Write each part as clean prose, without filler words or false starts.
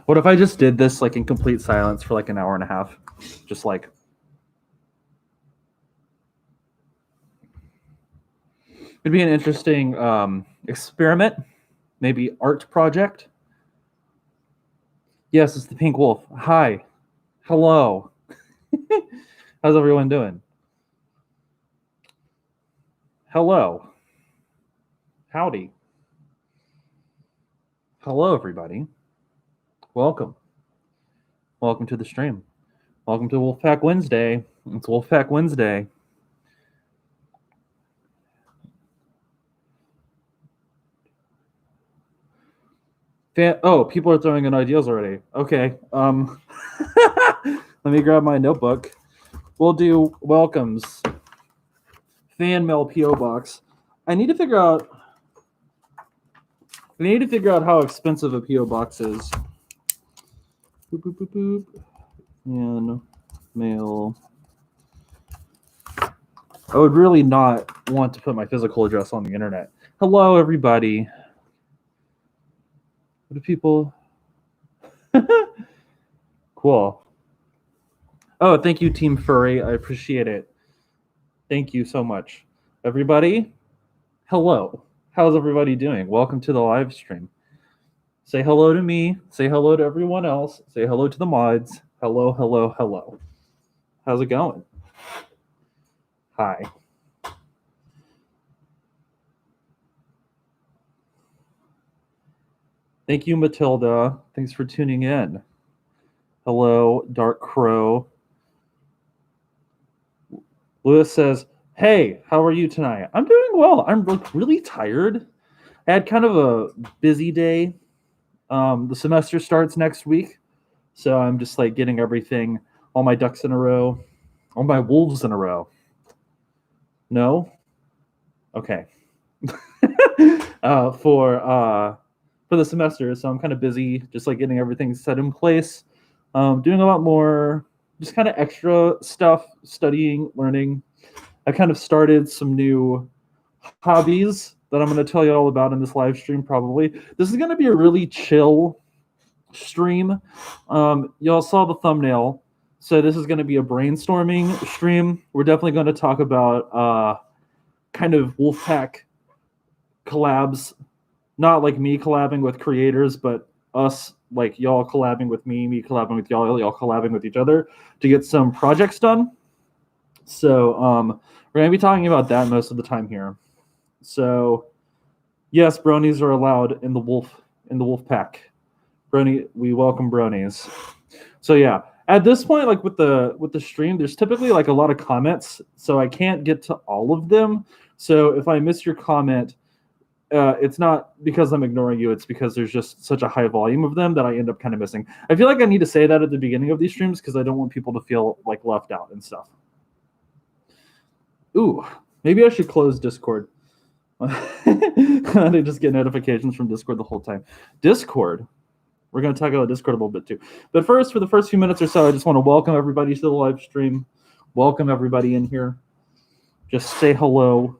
What if I just did this like in complete silence for like an hour and a half? Just like. It'd be an interesting experiment, maybe art project. Yes, it's the Pink Wolf. Hi. Hello. How's everyone doing? Hello. Howdy. Hello, everybody. Welcome. Welcome to the stream. Welcome to Wolfpack Wednesday. It's Wolfpack Wednesday. People are throwing in ideas already. Okay. Let me grab my notebook. We'll do welcomes. Fan mail PO box. I need to figure out how expensive a PO box is. Boop boop boop boop. Fan mail. I would really not want to put my physical address on the internet. Hello, everybody. What do people? Cool. Oh, thank you, Team Furry. I appreciate it. Thank you so much. Everybody, hello. How's everybody doing? Welcome to the live stream. Say hello to me. Say hello to everyone else. Say hello to the mods. Hello, hello, hello. How's it going? Hi. Thank you, Matilda. Thanks for tuning in. Hello, Dark Crow. Lewis says, hey, how are you tonight? I'm doing well. I'm really tired. I had kind of a busy day. The semester starts next week, so I'm just like getting everything, all my ducks in a row, all my wolves in a row. No? Okay. For the semester, so I'm kind of busy just like getting everything set in place, doing a lot more just kind of extra stuff, studying, learning. I kind of started some new hobbies that I'm going to tell you all about in this live stream probably. This is going to be a really chill stream. Y'all saw the thumbnail, so this is going to be a brainstorming stream. We're definitely going to talk about kind of Wolfpack collabs, not like me collabing with creators, but us, like y'all collabing with me collabing with y'all collabing with each other to get some projects done. So we're going to be talking about that most of the time here. So yes, bronies are allowed in the wolf pack. Brony, we welcome bronies. So yeah, at this point, like with the stream, there's typically like a lot of comments, so I can't get to all of them. So if I miss your comment, it's not because I'm ignoring you. It's because there's just such a high volume of them that I end up kind of missing. I feel like I need to say that at the beginning of these streams because I don't want people to feel like left out and stuff. Ooh, maybe I should close Discord. I just get notifications from Discord the whole time. Discord. We're going to talk about Discord a little bit too. But first, for the first few minutes or so, I just want to welcome everybody to the live stream. Welcome everybody in here. Just say hello.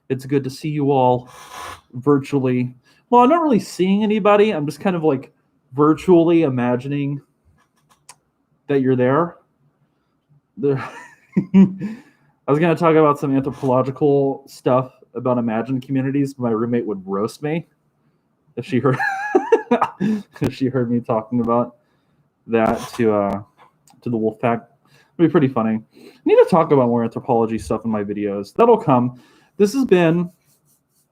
It's good to see you all virtually. Well, I'm not really seeing anybody. I'm just kind of like virtually imagining that you're there. I was going to talk about some anthropological stuff about imagined communities, but my roommate would roast me if she heard if she heard me talking about that to the Wolfpack. It'd be pretty funny. I need to talk about more anthropology stuff in my videos. That'll come. This has been,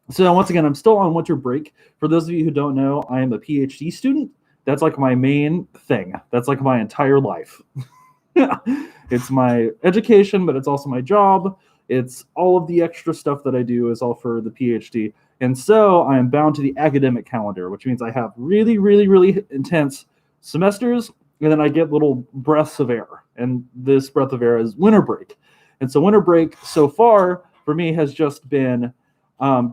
so once again, I'm still on winter break. For those of you who don't know, I am a PhD student. That's like my main thing. That's like my entire life. It's my education, but it's also my job. It's all of the extra stuff that I do is all for the PhD. And so I am bound to the academic calendar, which means I have really, really, really intense semesters, and then I get little breaths of air. And this breath of air is winter break. And so winter break so far for me has just been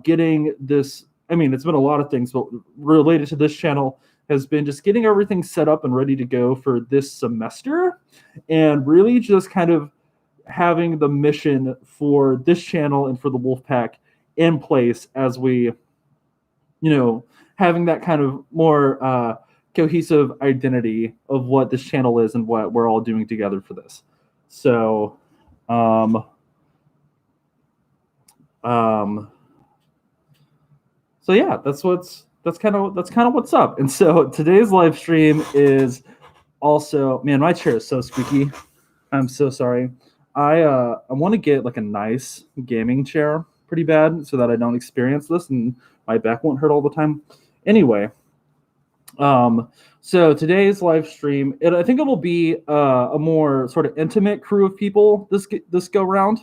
getting this, I mean, it's been a lot of things, but related to this channel has been just getting everything set up and ready to go for this semester, and really just kind of having the mission for this channel and for the Wolfpack in place as we, having that kind of more cohesive identity of what this channel is and what we're all doing together for this. So, so yeah, that's kind of what's up. And so today's live stream is also, man, my chair is so squeaky. I'm so sorry. I want to get like a nice gaming chair pretty bad so that I don't experience this and my back won't hurt all the time. Anyway, so today's live stream, I think it will be a more sort of intimate crew of people this go round.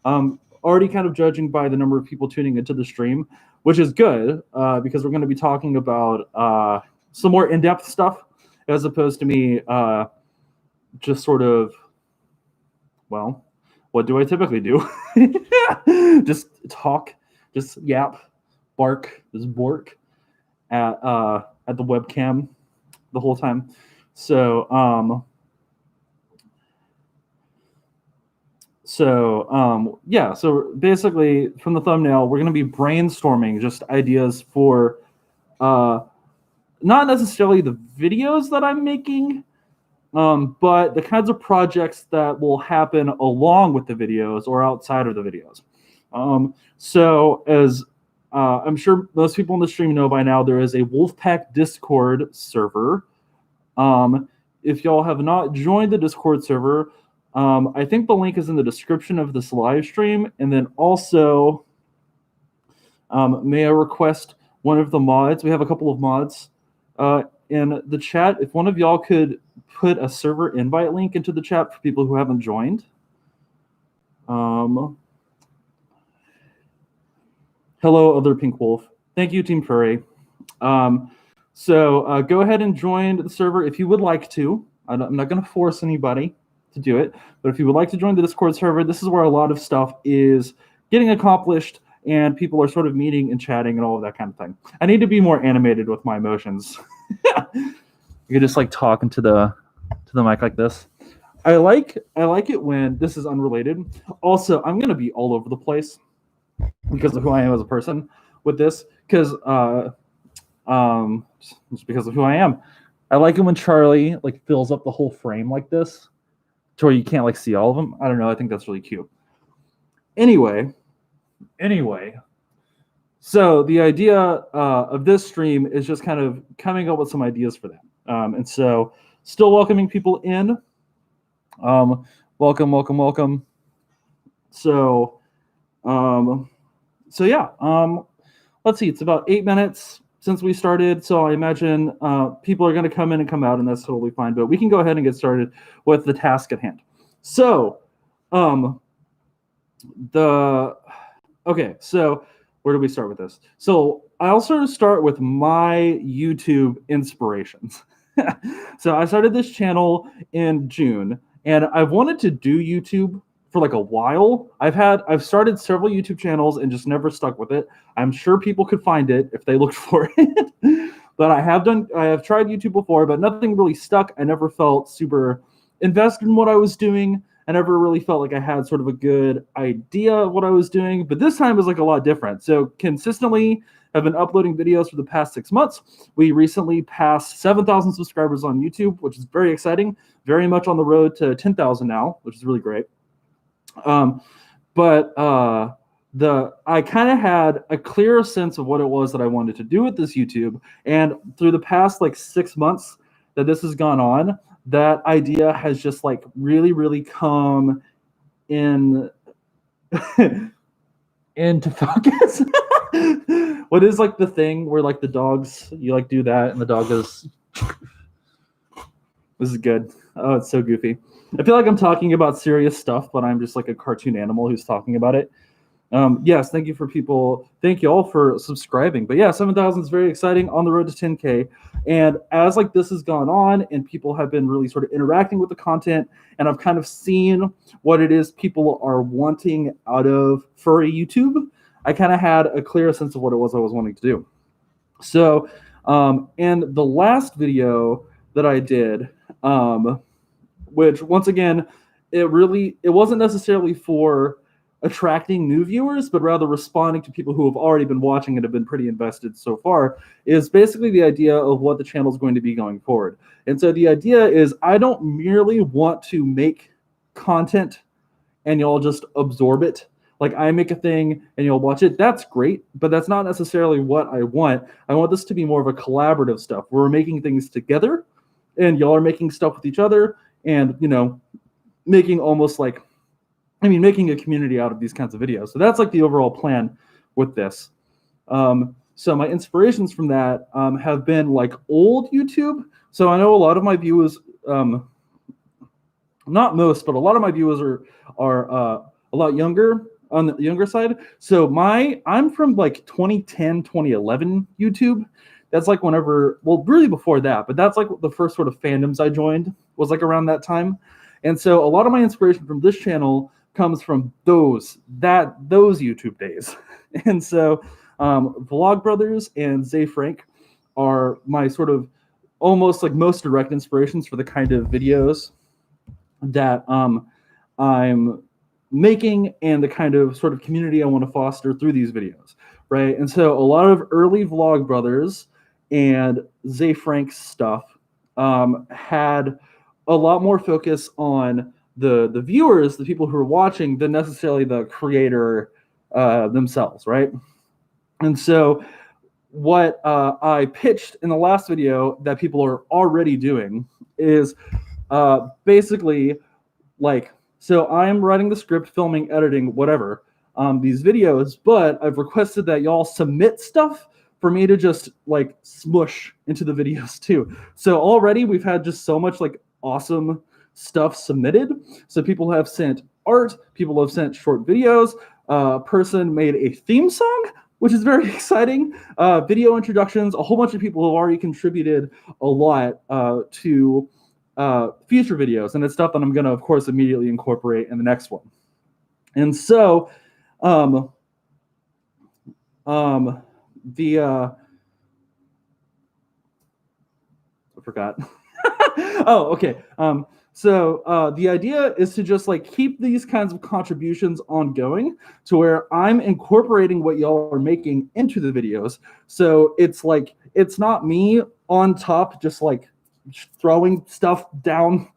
Already kind of judging by the number of people tuning into the stream, which is good because we're going to be talking about some more in-depth stuff as opposed to me just sort of, well, what do I typically do? Just talk, just yap, bark, just bork at the webcam the whole time. So yeah, so basically from the thumbnail, we're going to be brainstorming just ideas for not necessarily the videos that I'm making, but the kinds of projects that will happen along with the videos or outside of the videos. So as I'm sure most people in the stream know by now, there is a Wolfpack Discord server. If y'all have not joined the Discord server, I think the link is in the description of this live stream. And then also, may I request one of the mods? We have a couple of mods in the chat. If one of y'all could put a server invite link into the chat for people who haven't joined. Hello, other Pink Wolf. Thank you, Team Furry. So go ahead and join the server if you would like to. I'm not going to force anybody to do it, but if you would like to join the Discord server, this is where a lot of stuff is getting accomplished and people are sort of meeting and chatting and all of that kind of thing. I need to be more animated with my emotions. You could just like talk into the mic like this. I like it when this is unrelated. Also, I'm going to be all over the place because of who I am as a person with this, because just because of who I am. I like it when Charlie like fills up the whole frame like this to where you can't like see all of them. I don't know, I think that's really cute. Anyway, so the idea of this stream is just kind of coming up with some ideas for that. And so still welcoming people in. Welcome. So yeah, let's see, it's about 8 minutes since we started, so I imagine people are going to come in and come out, and that's totally fine, but we can go ahead and get started with the task at hand. So, okay, so where do we start with this? So I'll sort of start with my YouTube inspirations. So I started this channel in June, and I've wanted to do YouTube for like a while. I've started several YouTube channels and just never stuck with it. I'm sure people could find it if they looked for it. But I have tried YouTube before, but nothing really stuck. I never felt super invested in what I was doing. I never really felt like I had sort of a good idea of what I was doing. But this time was like a lot different. So consistently have been uploading videos for the past 6 months. We recently passed 7,000 subscribers on YouTube, which is very exciting. Very much on the road to 10,000 now, which is really great. I kind of had a clearer sense of what it was that I wanted to do with this YouTube, and through the past like 6 months that this has gone on, that idea has just like really come in into focus. What is like the thing where like the dogs, you like do that and the dog goes, this is good. Oh, it's so goofy. I feel like I'm talking about serious stuff, but I'm just like a cartoon animal who's talking about it. Yes, thank you all for subscribing. But yeah, 7,000 is very exciting, on the road to 10K. And as like this has gone on and people have been really sort of interacting with the content, and I've kind of seen what it is people are wanting out of furry YouTube, I kind of had a clear sense of what it was I was wanting to do. So in the last video that I did, which once again, it wasn't necessarily for attracting new viewers, but rather responding to people who have already been watching and have been pretty invested so far, is basically the idea of what the channel is going to be going forward. And so the idea is I don't merely want to make content and y'all just absorb it. Like I make a thing and you'll watch it. That's great, but that's not necessarily what I want. I want this to be more of a collaborative stuff where we're making things together and y'all are making stuff with each other and, you know, making almost like, making a community out of these kinds of videos. So that's like the overall plan with this. So my inspirations from that have been like old YouTube. So I know a lot of my viewers, not most, but a lot of my viewers are a lot younger, on the younger side. So I'm from like 2010, 2011 YouTube. That's like whenever, well, really before that, but that's like the first sort of fandoms I joined was like around that time. And so a lot of my inspiration from this channel comes from those YouTube days. And so Vlog Brothers and Zay Frank are my sort of almost like most direct inspirations for the kind of videos that I'm making and the kind of sort of community I want to foster through these videos, right? And so a lot of early Vlog Brothers and Zay Frank's stuff had a lot more focus on the viewers, the people who are watching, than necessarily the creator themselves, right? And so what I pitched in the last video that people are already doing is basically like, so I'm writing the script, filming, editing, whatever, these videos, but I've requested that y'all submit stuff for me to just like smush into the videos too. So already we've had just so much like awesome stuff submitted. So people have sent art, people have sent short videos, a person made a theme song, which is very exciting, video introductions, a whole bunch of people have already contributed a lot to future videos, and it's stuff that I'm going to, of course, immediately incorporate in the next one. And so I forgot. Oh, okay. So the idea is to just like keep these kinds of contributions ongoing to where I'm incorporating what y'all are making into the videos. So it's like, it's not me on top just like throwing stuff down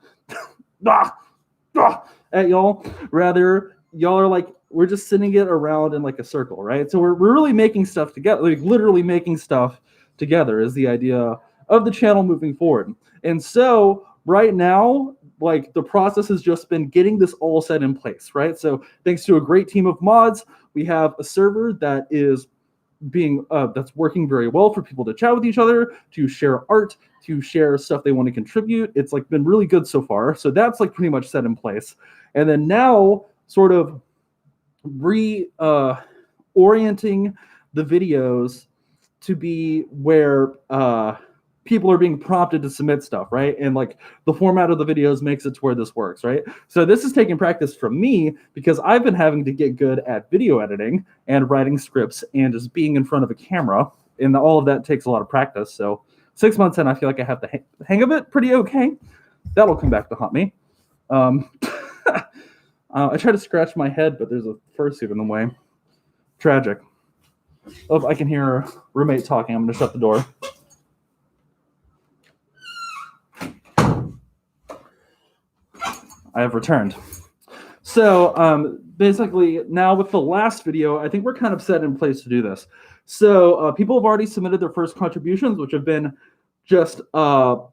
at y'all. Rather, y'all are like, we're just sending it around in like a circle, right? So we're really making stuff together, like literally making stuff together is the idea of the channel moving forward. And so right now, like the process has just been getting this all set in place, right? So thanks to a great team of mods, we have a server that is that's working very well for people to chat with each other, to share art, to share stuff they want to contribute. It's like been really good so far. So that's like pretty much set in place. And then now sort of orienting the videos to be where people are being prompted to submit stuff, right? And like the format of the videos makes it to where this works, right? So this is taking practice from me because I've been having to get good at video editing and writing scripts and just being in front of a camera, and all of that takes a lot of practice. So 6 months in, I feel like I have the hang of it pretty okay. That'll come back to haunt me. I try to scratch my head, but there's a fursuit in the way. Tragic. Oh, I can hear a roommate talking. I'm going to shut the door. I have returned. So basically now with the last video, I think we're kind of set in place to do this. So people have already submitted their first contributions, which have been just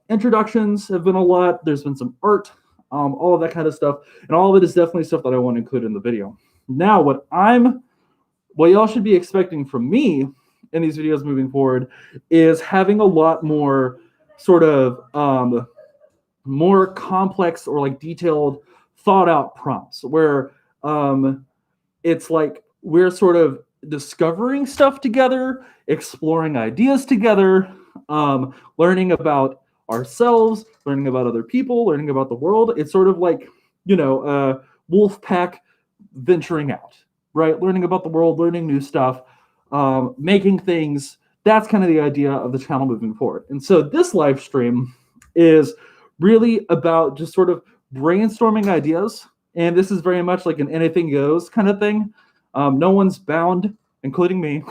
introductions have been a lot. There's been some art, all of that kind of stuff. And all of it is definitely stuff that I want to include in the video. Now what y'all should be expecting from me in these videos moving forward is having a lot more sort of more complex or like detailed thought out prompts where it's like we're sort of discovering stuff together, exploring ideas together, learning about ourselves, learning about other people, learning about the world. It's sort of like, you know, wolf pack venturing out, right? Learning about the world, learning new stuff, making things. That's kind of the idea of the channel moving forward. And so this live stream is really about just sort of brainstorming ideas And this is very much like an anything goes kind of thing. No one's bound, including me,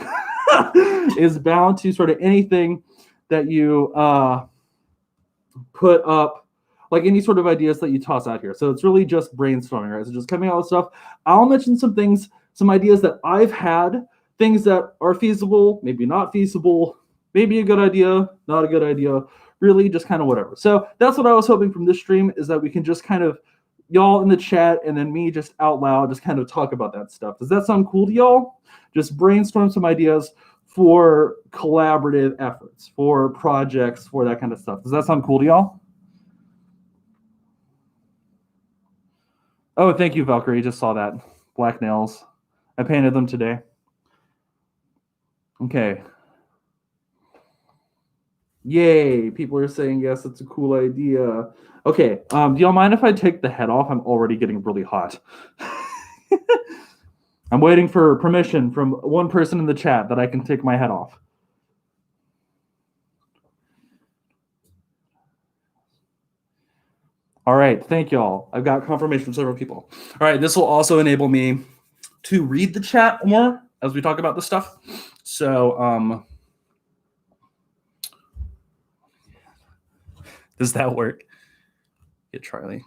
is bound to sort of anything that you put up, like any sort of ideas that you toss out here. So it's really just brainstorming, right? So just coming out with stuff. I'll mention some things, some ideas that I've had, things that are feasible, maybe not feasible, maybe a good idea, not a good idea, really just kind of whatever. So that's what I was hoping from this stream, is that we can just kind of, y'all in the chat and then me just out loud, just kind of talk about that stuff. Does that sound cool to y'all? Just brainstorm some ideas for collaborative efforts, for projects, for that kind of stuff. Does that sound cool to y'all? Oh, thank you, Valkyrie. Just saw that. Black nails. I painted them today. Okay. Yay. People are saying, yes, it's a cool idea. Okay. Do y'all mind if I take the head off? I'm already getting really hot. I'm waiting for permission from one person in the chat that I can take my head off. All right, thank y'all. I've got confirmation from several people. All right, this will also enable me to read the chat more as we talk about this stuff. So, does that work? Get Charlie.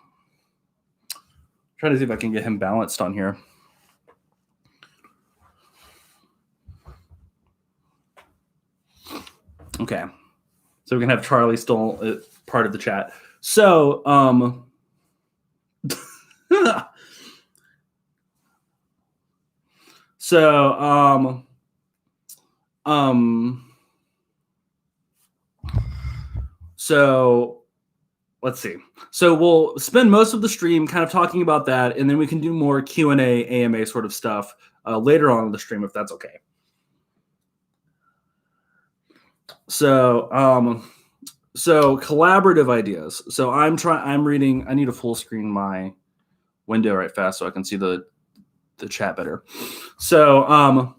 Trying to see if I can get him balanced on here. Okay, so we can have Charlie still part of the chat. So, so let's see. So we'll spend most of the stream kind of talking about that, and then we can do more Q&A, AMA sort of stuff later on in the stream, if that's okay. So, so collaborative ideas. So I'm reading. I need to full screen my window right fast so I can see the chat better. So,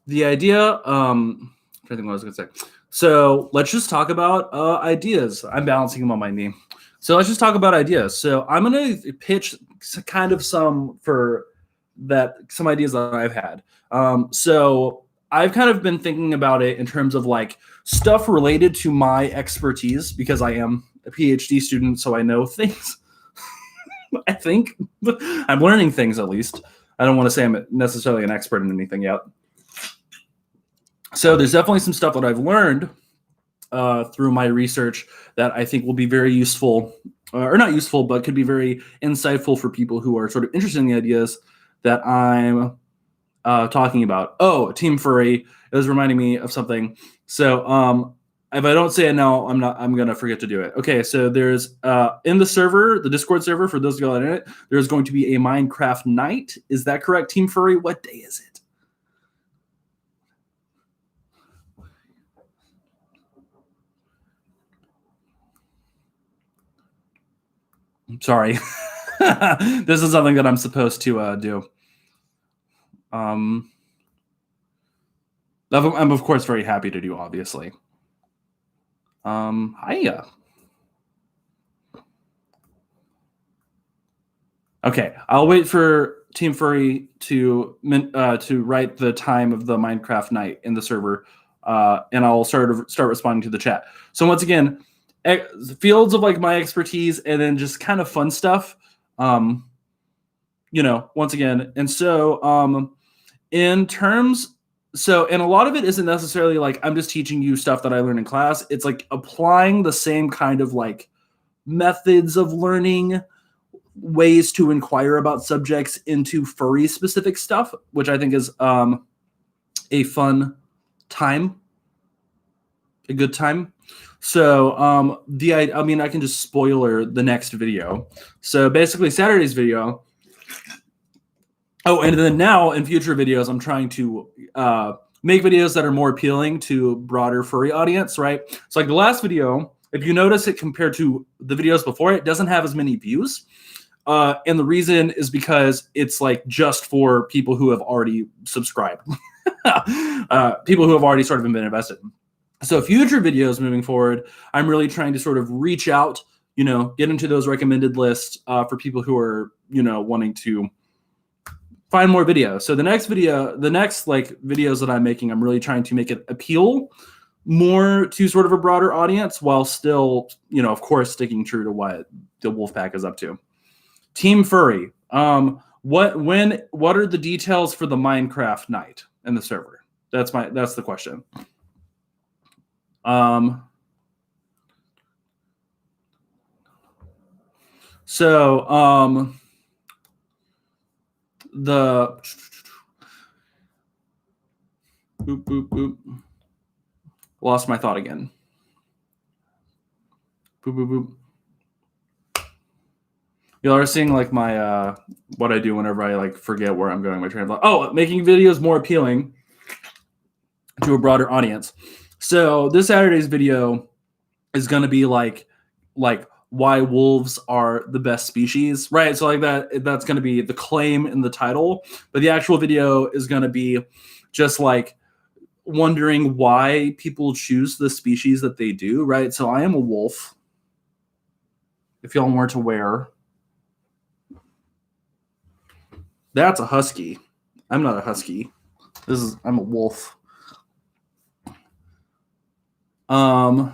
the idea. I think what I was going to say. So let's just talk about ideas. I'm balancing them on my knee. So let's just talk about ideas. So I'm going to pitch kind of some ideas that I've had. So I've kind of been thinking about it in terms of like stuff related to my expertise, because I am a PhD student, so I know things. I think I'm learning things, at least. I don't want to say I'm necessarily an expert in anything yet. So there's definitely some stuff that I've learned through my research that I think will be very useful, or not useful, but could be very insightful for people who are sort of interested in the ideas that I'm talking about. Oh, Team Furry. It was reminding me of something. So if I don't say it now, I'm going to forget to do it. Okay, so there's in the server, the Discord server, for those of you that are in it, there's going to be a Minecraft night. Is that correct, Team Furry? What day is it? Sorry. This is something that I'm supposed to do. I'm of course very happy to do, obviously. Hiya. Okay, I'll wait for Team Furry to write the time of the Minecraft night in the server, and I'll start responding to the chat. So once again, fields of like my expertise, and then just kind of fun stuff. Once again, and so in terms. So, and a lot of it isn't necessarily like I'm just teaching you stuff that I learned in class. It's like applying the same kind of like methods of learning, ways to inquire about subjects into furry specific stuff, which I think is a fun time, a good time. So I can just spoiler the next video. So basically Saturday's video. Oh, and then now in future videos, I'm trying to make videos that are more appealing to broader furry audience, right? So like the last video, if you notice it compared to the videos before, it doesn't have as many views. And the reason is because it's like just for people who have already subscribed, people who have already sort of been invested. So future videos moving forward, I'm really trying to sort of reach out get into those recommended lists for people who are, wanting to find more videos. So the next videos that I'm making, I'm really trying to make it appeal more to sort of a broader audience while still, of course, sticking true to what the Wolfpack is up to. Team Furry. What are the details for the Minecraft night in the server? That's the question. So the boop boop boop. Lost my thought again. Boop boop boop. Y'all are seeing like my what I do whenever I like forget where I'm going. My train of thought. Oh, making videos more appealing to a broader audience. So this Saturday's video is going to be like why wolves are the best species, right? So like that's going to be the claim in the title, but the actual video is going to be just like wondering why people choose the species that they do, right? So I am a wolf, if y'all weren't aware. That's a husky. I'm not a husky. I'm a wolf. I'm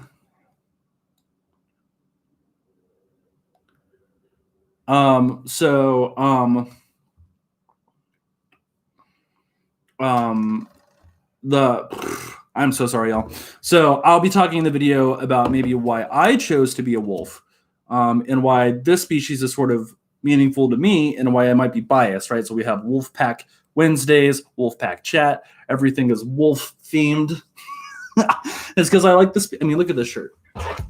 so sorry, y'all. So I'll be talking in the video about maybe why I chose to be a wolf, and why this species is sort of meaningful to me, and why I might be biased, right? So we have Wolfpack Wednesdays, Wolfpack chat. Everything is wolf themed. It's because I like this. I mean, look at this shirt.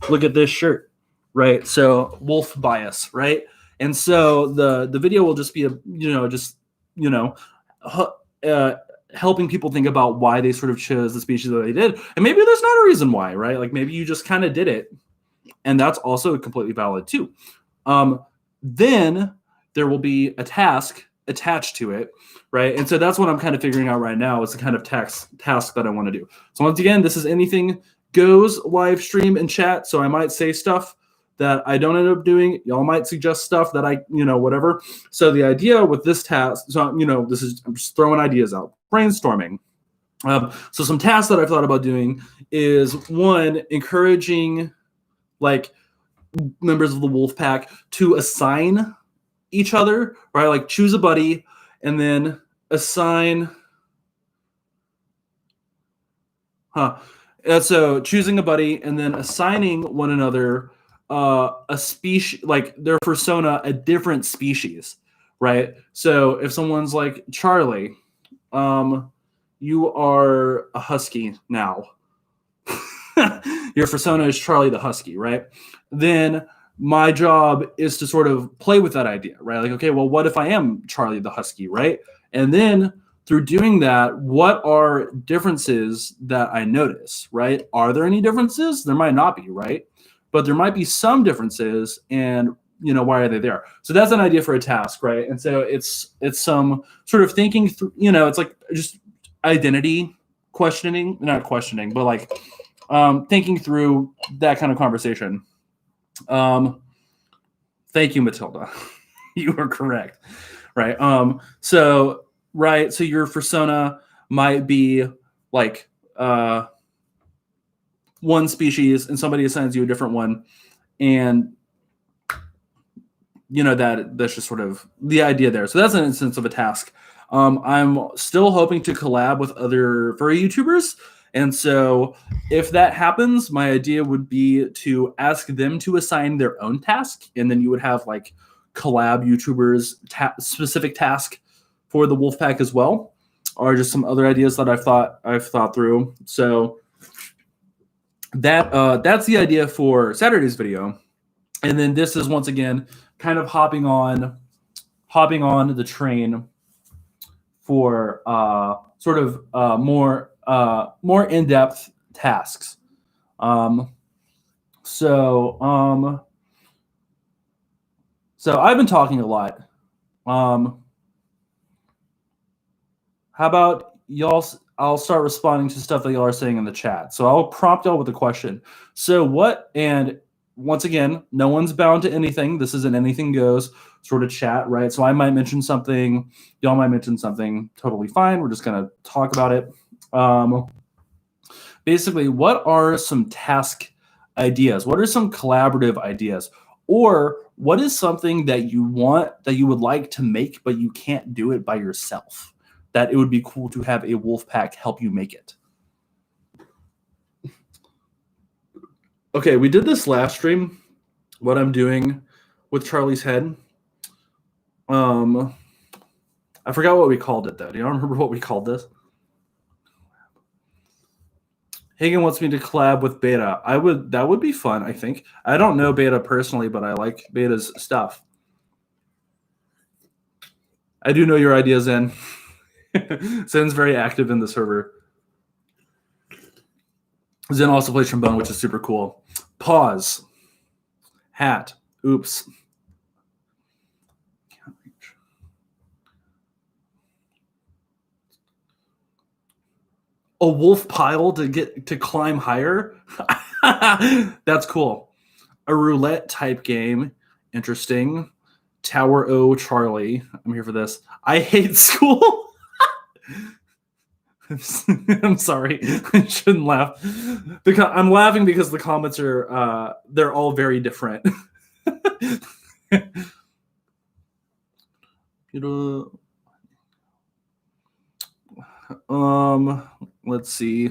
Look at this shirt, right? So wolf bias, right? And so the video will just be helping people think about why they sort of chose the species that they did, and maybe there's not a reason why, right? Like maybe you just kind of did it, and that's also completely valid too. Then there will be a task attached to it, right? And so that's what I'm kind of figuring out right now is the kind of task that I want to do. So once again, this is anything goes live stream and chat. So I might say stuff that I don't end up doing. Y'all might suggest stuff that I, whatever. So the idea with this task, so, I'm just throwing ideas out, brainstorming. So some tasks that I've thought about doing is one, encouraging like members of the wolf pack to assign each other, right? Like choose a buddy and then assign. So choosing a buddy and then assigning one another a species, like their persona, a different species, right? So if someone's like Charlie, you are a husky now. Your persona is Charlie the husky, right? Then my job is to sort of play with that idea, right? Like, okay, well, what if I am Charlie the husky, right? And then through doing that, what are differences that I notice, right? Are there any differences? There might not be, right? But there might be some differences, and why are they there? So that's an idea for a task, right? And so it's some sort of thinking through, it's like just identity questioning, not questioning, but like thinking through that kind of conversation. Thank you, Matilda. You are correct, right? So your persona might be like one species, and somebody assigns you a different one, and that's just sort of the idea there. So that's an instance of a task. I'm still hoping to collab with other furry YouTubers. And so if that happens, my idea would be to ask them to assign their own task. And then you would have like collab YouTubers specific task for the Wolfpack as well, or just some other ideas that I've thought through. So that's the idea for Saturday's video. And then this is once again kind of hopping on the train for sort of more in-depth tasks. So I've been talking a lot. How about y'all? I'll start responding to stuff that y'all are saying in the chat. So I'll prompt y'all with a question. So what and once again, no one's bound to anything. This is an anything goes sort of chat, right? So I might mention something, y'all might mention something, totally fine. We're just gonna talk about it. Basically, what are some task ideas? What are some collaborative ideas? Or what is something that you would like to make, but you can't do it by yourself? That it would be cool to have a wolf pack help you make it. Okay, we did this last stream, what I'm doing with Charlie's head. I forgot what we called it, though. Do you remember what we called this? Hagen wants me to collab with Beta. That would be fun, I think. I don't know Beta personally, but I like Beta's stuff. I do know your idea, Zen. Zen's very active in the server. Zen also plays trombone, which is super cool. Pause. Hat. Oops. Can't reach. A wolf pile to climb higher? That's cool. A roulette type game. Interesting. Tower O Charlie. I'm here for this. I hate school. I'm sorry. I shouldn't laugh. I'm laughing because the comments are they're all very different. Let's see.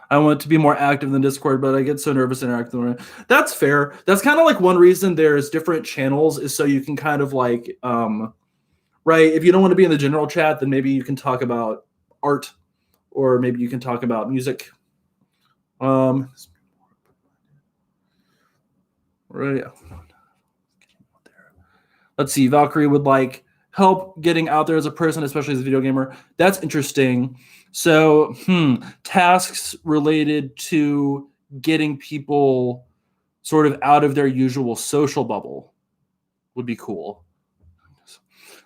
I want to be more active than Discord, but I get so nervous interacting. That's fair. That's kind of like one reason there's different channels is so you can kind of like right, if you don't want to be in the general chat, then maybe you can talk about art, or maybe you can talk about music. Right. Let's see. Valkyrie would like help getting out there as a person, especially as a video gamer. That's interesting. So, tasks related to getting people sort of out of their usual social bubble would be cool.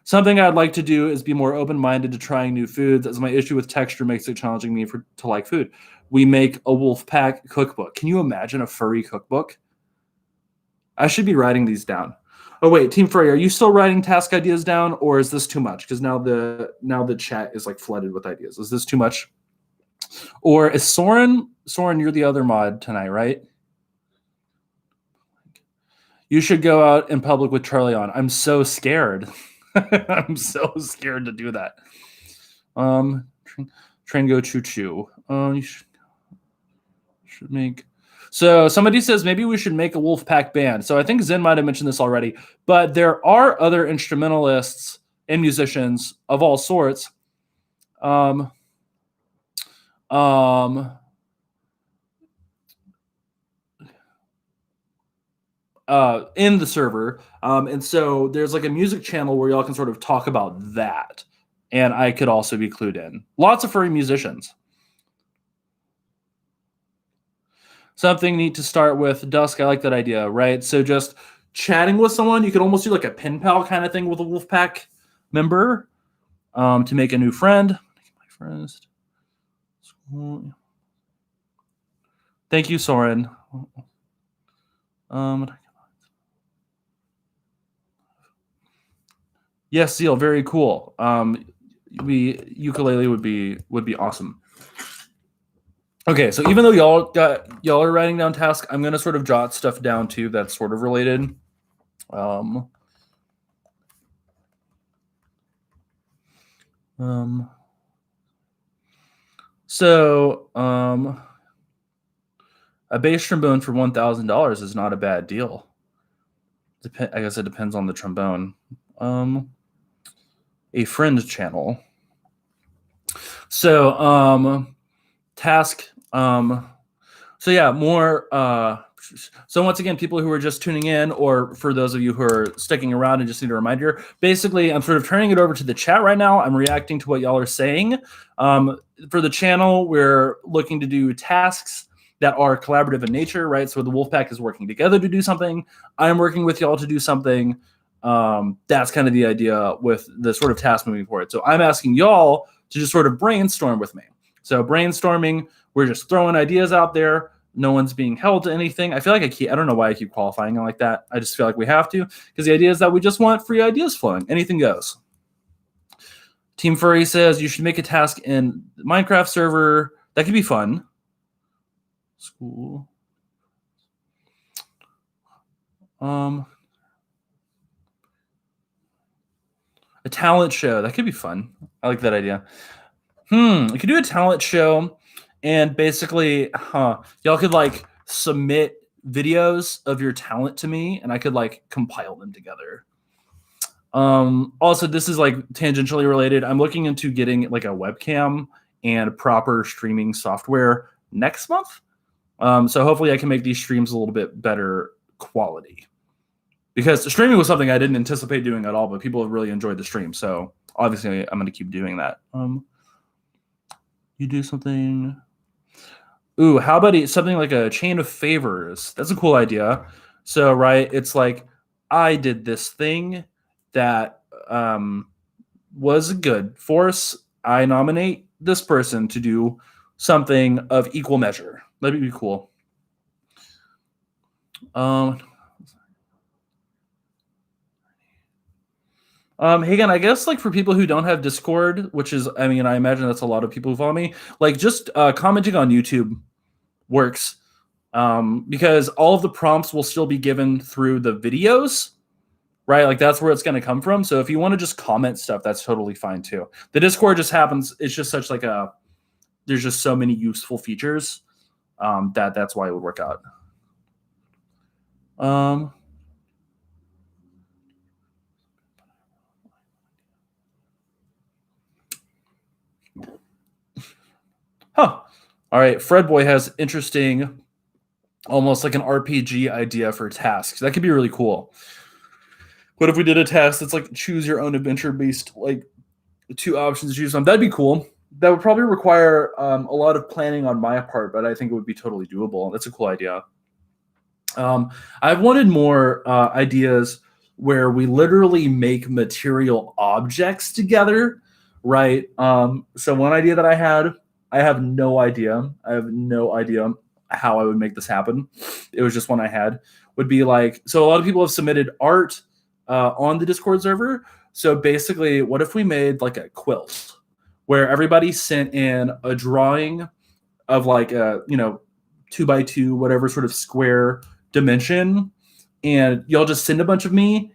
Something I'd like to do is be more open-minded to trying new foods, as my issue with texture makes it challenging me to like food. We make a wolf pack cookbook. Can you imagine a furry cookbook? I should be writing these down. Oh wait, Team Furry, are you still writing task ideas down, or is this too much? Because now the chat is like flooded with ideas. Is this too much? Or is Soren, you're the other mod tonight, right? You should go out in public with Charlie on. I'm so scared. I'm so scared to do that. Train go choo choo. You should make. So somebody says maybe we should make a Wolfpack band. So I think Zen might have mentioned this already, but there are other instrumentalists and musicians of all sorts. In the server. And so there's like a music channel where y'all can sort of talk about that. And I could also be clued in. Lots of furry musicians. Something neat to start with. Dusk, I like that idea, right? So just chatting with someone, you could almost do like a pen pal kind of thing with a Wolfpack member to make a new friend. Thank you, Soren. Yes, Zeal, very cool. Ukulele would be awesome. Okay, so even though y'all are writing down tasks, I'm gonna sort of jot stuff down too that's sort of related. So a bass trombone for $1,000 is not a bad deal. I guess it depends on the trombone. A friend channel. So task. So yeah, more. So once again, people who are just tuning in, or for those of you who are sticking around and just need a reminder, basically, I'm sort of turning it over to the chat right now. I'm reacting to what y'all are saying. For the channel, we're looking to do tasks that are collaborative in nature, right? So the Wolfpack is working together to do something. I'm working with y'all to do something. That's kind of the idea with the sort of task moving forward. So I'm asking y'all to just sort of brainstorm with me. So brainstorming, we're just throwing ideas out there. No one's being held to anything. I feel like I don't know why I keep qualifying it like that. I just feel like we have to, because the idea is that we just want free ideas flowing. Anything goes. Team Furry says you should make a task in Minecraft server. That could be fun. School. A talent show. That could be fun. I like that idea. We could do a talent show, and basically, y'all could like submit videos of your talent to me, and I could like compile them together. Also, this is like tangentially related. I'm looking into getting like a webcam and proper streaming software next month. So hopefully I can make these streams a little bit better quality, because streaming was something I didn't anticipate doing at all, but people have really enjoyed the stream. So obviously I'm going to keep doing that. You do something. Ooh, how about something like a chain of favors? That's a cool idea. So, right, it's like I did this thing that was a good force. I nominate this person to do something of equal measure. That'd be cool. Hagen, I guess like for people who don't have Discord, which is, I mean, I imagine that's a lot of people who follow me, like just commenting on YouTube works, because all of the prompts will still be given through the videos, right? Like that's where it's going to come from. So if you want to just comment stuff, that's totally fine too. The Discord just happens. It's just such like there's just so many useful features that's why it would work out. All right, Fred Boy has interesting, almost like an RPG idea for tasks. That could be really cool. What if we did a task that's like choose your own adventure based, like 2 options to choose from? That'd be cool. That would probably require a lot of planning on my part, but I think it would be totally doable. That's a cool idea. I've wanted more ideas where we literally make material objects together, right? So one idea that I have no idea. I have no idea how I would make this happen. It was just one I had. Would be like, so a lot of people have submitted art on the Discord server. So basically, what if we made like a quilt where everybody sent in a drawing of like a 2x2 whatever sort of square dimension, and y'all just send a bunch of them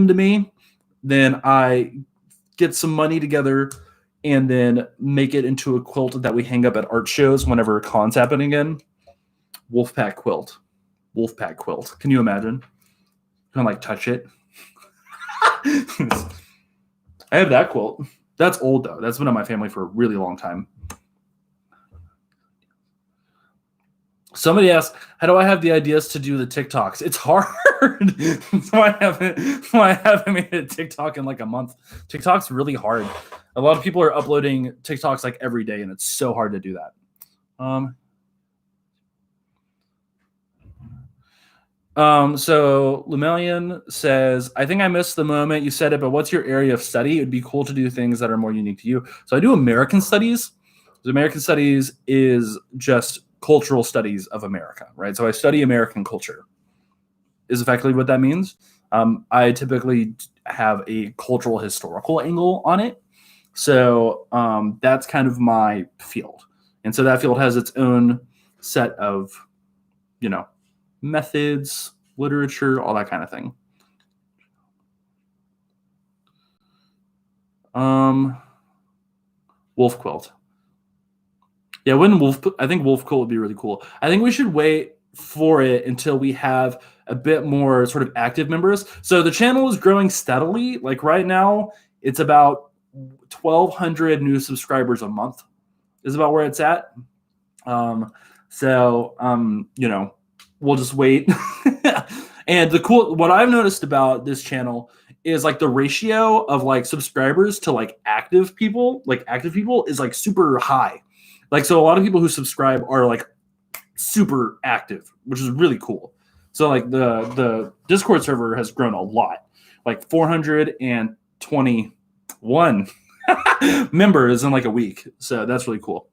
to me. Then I get some money together and then make it into a quilt that we hang up at art shows whenever cons happen again. Wolfpack quilt. Can you imagine? Can I like touch it? I have that quilt. That's old though. That's been in my family for a really long time. Somebody asked, how do I have the ideas to do the TikToks? It's hard. So I haven't made a TikTok in like a month. TikTok's really hard. A lot of people are uploading TikToks like every day, and it's so hard to do that. So Lumelian says, I think I missed the moment you said it, but what's your area of study? It'd be cool to do things that are more unique to you. So I do American studies. American studies is just cultural studies of America, right? So I study American culture is effectively what that means. I typically have a cultural historical angle on it. So that's kind of my field. And so that field has its own set of, methods, literature, all that kind of thing. Wolf quilt. Yeah, I think wolf quilt would be really cool. I think we should wait for it until we have a bit more sort of active members. So the channel is growing steadily. Like right now, it's about 1,200 new subscribers a month is about where it's at. We'll just wait. And what I've noticed about this channel is like the ratio of like subscribers to like active people is like super high. Like, so a lot of people who subscribe are like super active, which is really cool. So like the Discord server has grown a lot, like 421 members in like a week. So that's really cool.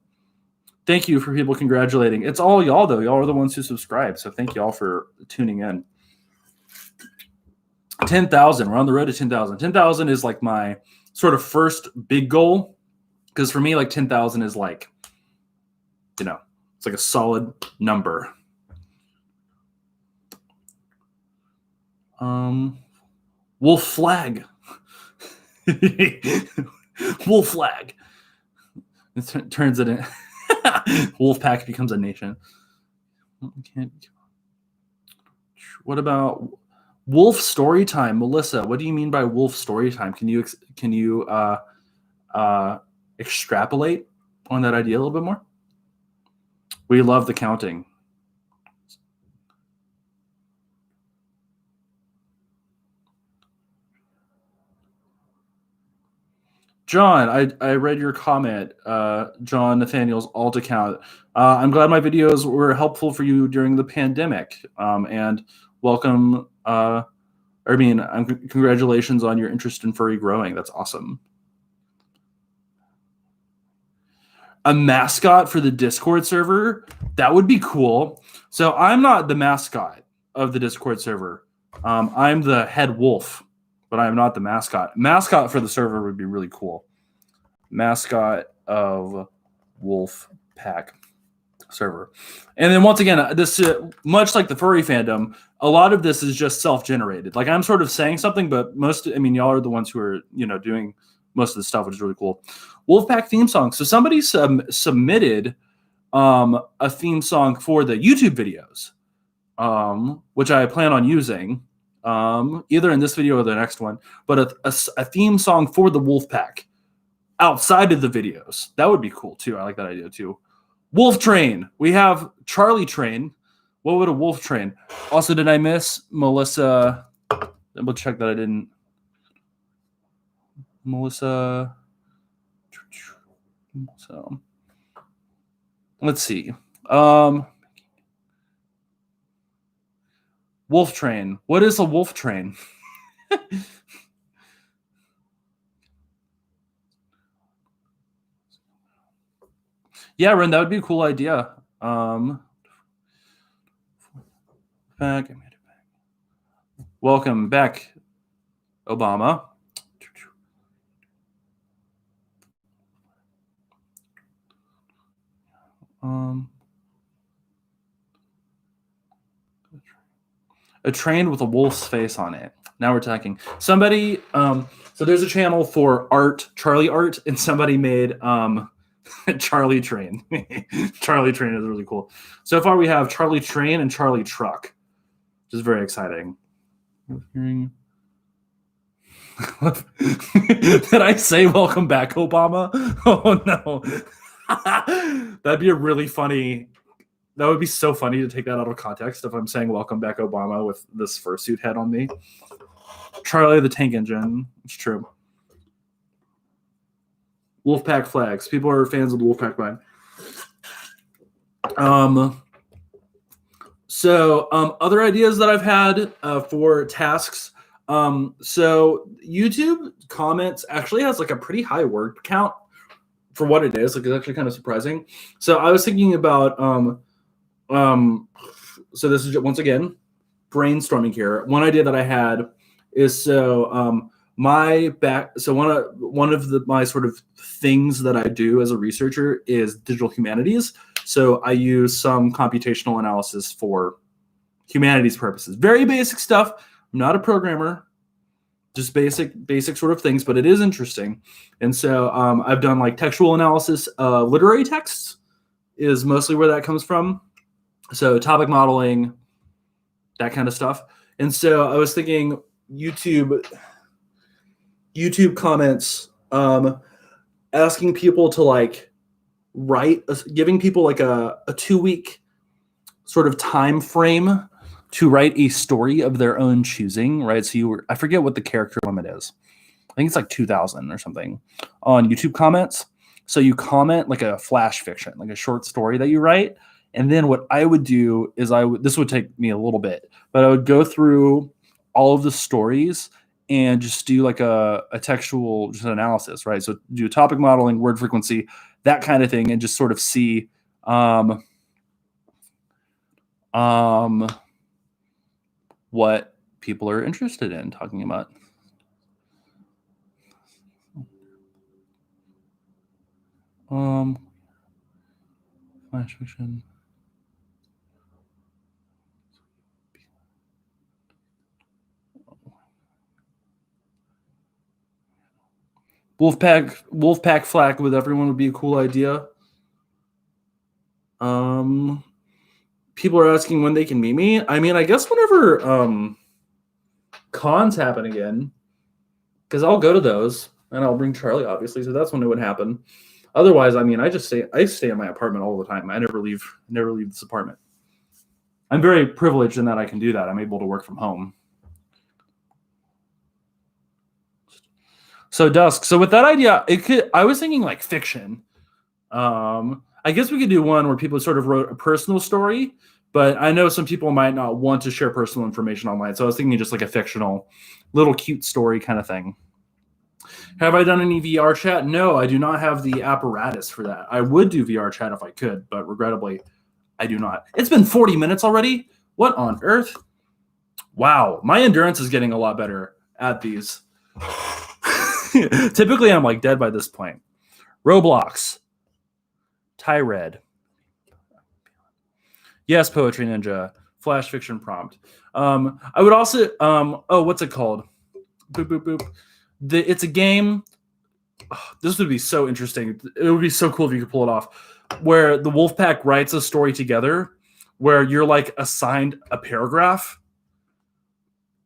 Thank you for people congratulating. It's all y'all, though. Y'all are the ones who subscribe. So thank y'all for tuning in. 10,000. We're on the road to 10,000. 10,000 is like my sort of first big goal. Because for me, like 10,000 is like, you know, it's like a solid number. Wolf flag. Wolf flag. It turns it in. Wolfpack becomes a nation. What about wolf story time, Melissa? What do you mean by wolf story time? Can you extrapolate on that idea a little bit more? We love the counting. John, I read your comment, John Nathaniel's alt account. I'm glad my videos were helpful for you during the pandemic. And welcome, congratulations on your interest in furry growing. That's awesome. A mascot for the Discord server? That would be cool. So I'm not the mascot of the Discord server. I'm the head wolf, but I'm not the mascot. Mascot for the server would be really cool. Mascot of Wolf Pack server. And then once again, this much like the furry fandom, a lot of this is just self-generated. Like I'm sort of saying something, but y'all are the ones who are, doing most of the stuff, which is really cool. Wolfpack theme song. So somebody submitted a theme song for the YouTube videos, which I plan on using either in this video or the next one, but a theme song for the Wolfpack outside of the videos. That would be cool too. I like that idea too. Wolf Train. We have Charlie Train. What would a wolf train? Also, did I miss Melissa? We'll check that I didn't. Melissa. So let's see. Wolf train. What is a wolf train? Yeah, Ren, that would be a cool idea. Welcome back, Obama. A train with a wolf's face on it. Now we're talking. Somebody, so there's a channel for art, Charlie art, and somebody made Charlie Train. Charlie Train is really cool. So far we have Charlie Train and Charlie Truck, which is very exciting. Did I say welcome back, Obama? Oh no. That'd be a really funny. That would be so funny to take that out of context if I'm saying welcome back, Obama, with this fursuit head on me. Charlie the Tank Engine. It's true. Wolfpack flags. People are fans of the Wolfpack flag. So other ideas that I've had for tasks. So YouTube comments actually has like a pretty high word count for what it is. Like it's actually kind of surprising. So I was thinking about so this is once again brainstorming here. One idea that I had is one of my sort of things that I do as a researcher is digital humanities. So I use some computational analysis for humanities purposes. Very basic stuff. I'm not a programmer, just basic sort of things, but it is interesting. And so I've done like textual analysis. Literary texts is mostly where that comes from. So topic modeling, that kind of stuff. And so I was thinking YouTube comments, asking people to like write, giving people like a 2-week sort of time frame to write a story of their own choosing, right? So I forget what the character limit is. I think it's like 2,000 or something on YouTube comments. So you comment like a flash fiction, like a short story that you write. And then what I would do is this would take me a little bit, but I would go through all of the stories and just do like a textual just analysis, right? So do topic modeling, word frequency, that kind of thing, and just sort of see what people are interested in talking about. Flash fiction. Wolfpack flag with everyone would be a cool idea. People are asking when they can meet me. I mean, I guess whenever cons happen again, because I'll go to those and I'll bring Charlie, obviously. So that's when it would happen. Otherwise, I mean, I stay in my apartment all the time. I never leave this apartment. I'm very privileged in that I can do that. I'm able to work from home. So Dusk. So with that idea, I was thinking like fiction. I guess we could do one where people sort of wrote a personal story, but I know some people might not want to share personal information online. So I was thinking just like a fictional, little cute story kind of thing. Have I done any VR chat? No, I do not have the apparatus for that. I would do VR chat if I could, but regrettably, I do not. It's been 40 minutes already. What on earth? Wow, my endurance is getting a lot better at these. Typically, I'm like dead by this point. Roblox. Tyred. Yes, Poetry Ninja. Flash fiction prompt. I would also. What's it called? Boop boop boop. It's a game. This would be so interesting. It would be so cool if you could pull it off. Where the Wolfpack writes a story together, where you're like assigned a paragraph,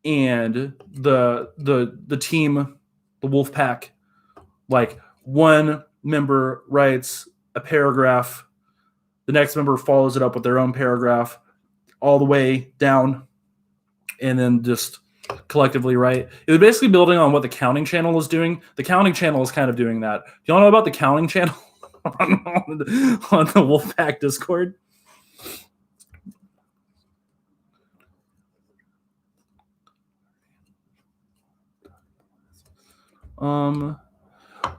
and the team, the Wolfpack, like one member writes a paragraph, the next member follows it up with their own paragraph, all the way down, and then just collectively write. It was basically building on what the Counting Channel is doing. The Counting Channel is kind of doing that. Do y'all know about the Counting Channel on the Wolfpack Discord?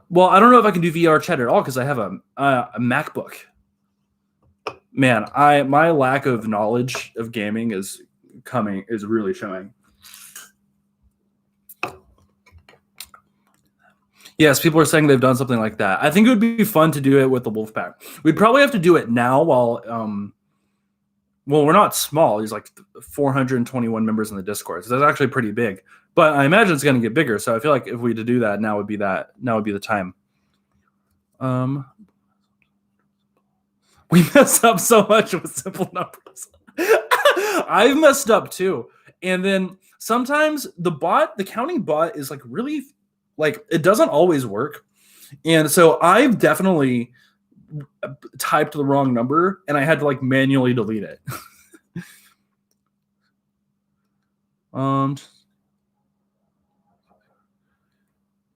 Well, I don't know if I can do VR chat at all because I have a MacBook. Man, my lack of knowledge of gaming is really showing. Yes, people are saying they've done something like that. I think it would be fun to do it with the Wolfpack. We'd probably have to do it now while well, we're not small. There's like 421 members in the Discord, so that's actually pretty big. But I imagine it's going to get bigger. So I feel like if we to do that, now would be the time. We mess up so much with simple numbers. I've messed up too. And then sometimes the counting bot is like really, like, it doesn't always work. And so I've definitely typed the wrong number and I had to like manually delete it.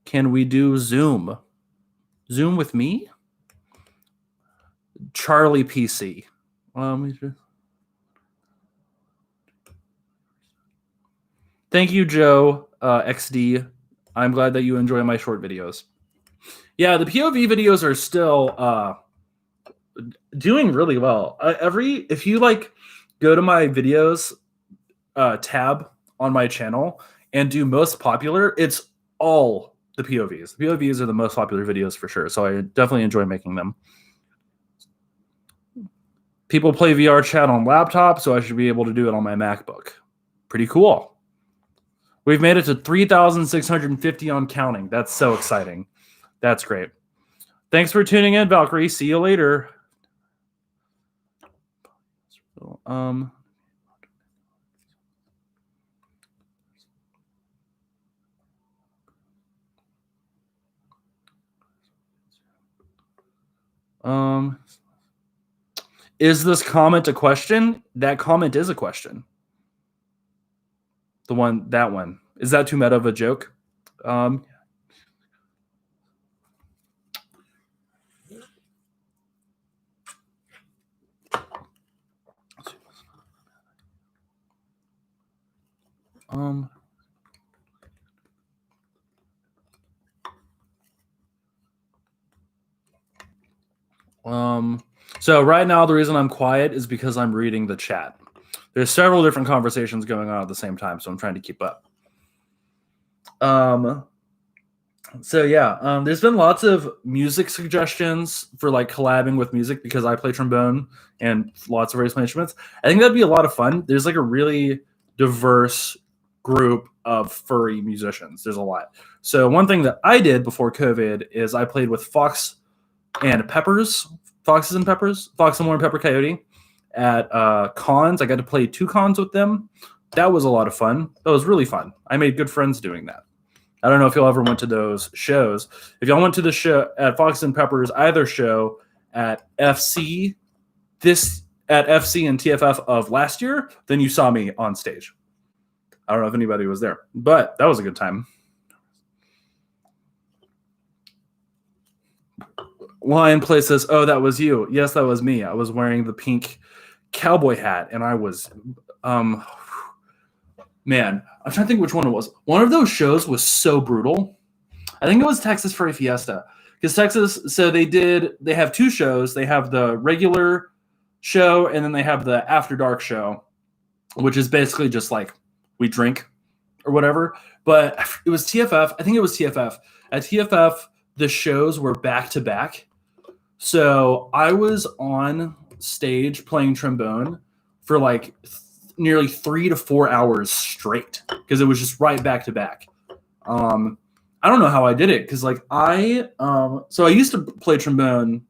Can we do Zoom? Zoom with me? Charlie PC. Thank you, Joe XD. I'm glad that you enjoy my short videos. Yeah, the POV videos are still doing really well. If you like go to my videos tab on my channel and do most popular, it's all the POVs. The POVs are the most popular videos for sure. So I definitely enjoy making them. People play VR chat on laptop, so I should be able to do it on my MacBook. Pretty cool. We've made it to 3,650 on counting. That's so exciting. That's great. Thanks for tuning in, Valkyrie. See you later. Is this comment a question? That comment is a question. That one. Is that too meta of a joke? So right now, the reason I'm quiet is because I'm reading the chat. There's several different conversations going on at the same time, so I'm trying to keep up. So yeah, there's been lots of music suggestions for like collabing with music because I play trombone and lots of various instruments. I think that'd be a lot of fun. There's like a really diverse group of furry musicians. There's a lot. So one thing that I did before COVID is I played with Foxes and More and Pepper Coyote at cons. I got to play 2 cons with them. That was a lot of fun. That was really fun. I made good friends doing that. I don't know if y'all ever went to those shows. If y'all went to the show at Fox and Pepper's either show at FC and TFF of last year, then you saw me on stage. I don't know if anybody was there, but that was a good time. Lion Play says, "Oh, that was you." Yes, that was me. I was wearing the pink cowboy hat, and I was, man, I'm trying to think which one it was. One of those shows was so brutal. I think it was Texas Furry Fiesta. Because Texas, so they have 2 shows. They have the regular show, and then they have the After Dark show, which is basically just like we drink or whatever. But it was TFF. I think it was TFF. At TFF, the shows were back to back. So I was on stage playing trombone for like nearly 3 to 4 hours straight because it was just right back to back. I don't know how I did it because like so I used to play trombone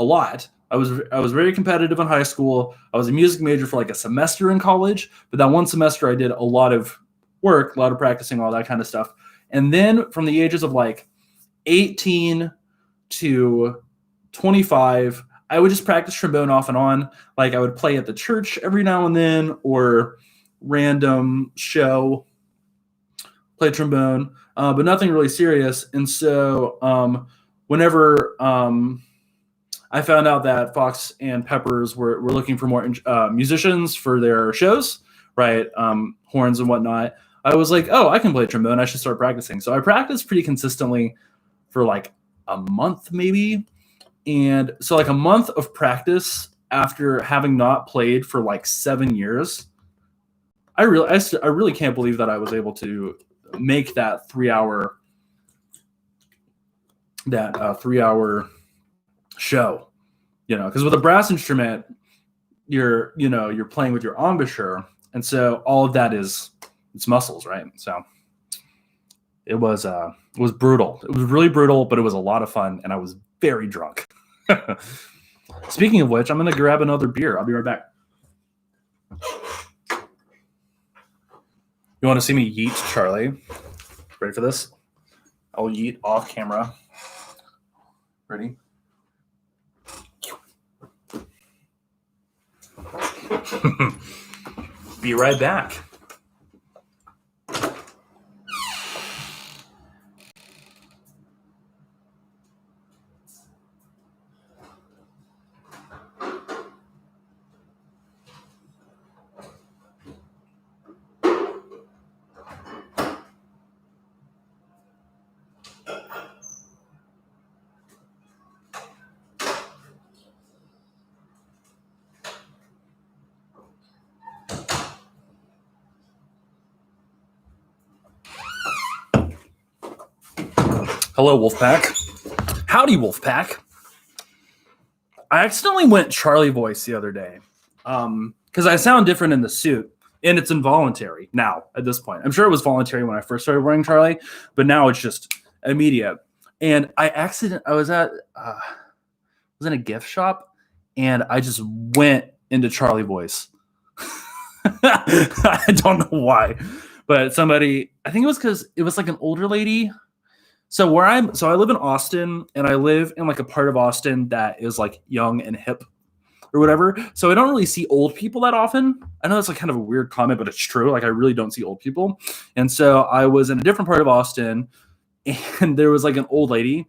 a lot. I was very competitive in high school. I was a music major for like a semester in college, but that one semester I did a lot of work, a lot of practicing, all that kind of stuff. And then from the ages of like 18 to 25, I would just practice trombone off and on. Like I would play at the church every now and then or random show, play trombone, but nothing really serious. And so whenever I found out that Fox and Peppers were looking for more musicians for their shows, right, horns and whatnot, I was like, oh, I can play trombone. I should start practicing. So I practiced pretty consistently for like a month maybe. And so like a month of practice after having not played for like 7 years, I really can't believe that I was able to make that 3-hour show, because with a brass instrument, you're playing with your embouchure. And so all of that it's muscles, right? So it was brutal. It was really brutal, but it was a lot of fun. And I was very drunk. Speaking of which, I'm going to grab another beer. I'll be right back. You want to see me yeet Charlie? Ready for this? I'll yeet off camera. Ready? Be right back. Hello, Wolfpack. Howdy, Wolfpack. I accidentally went Charlie voice the other day because I sound different in the suit, and it's involuntary now at this point. I'm sure it was voluntary when I first started wearing Charlie, but now it's just immediate. And I was in a gift shop, and I just went into Charlie voice. I don't know why, but somebody, I think it was because it was like an older lady. So I live in Austin, and I live in like a part of Austin that is like young and hip or whatever. So I don't really see old people that often. I know that's like kind of a weird comment, but it's true. Like I really don't see old people. And so I was in a different part of Austin, and there was like an old lady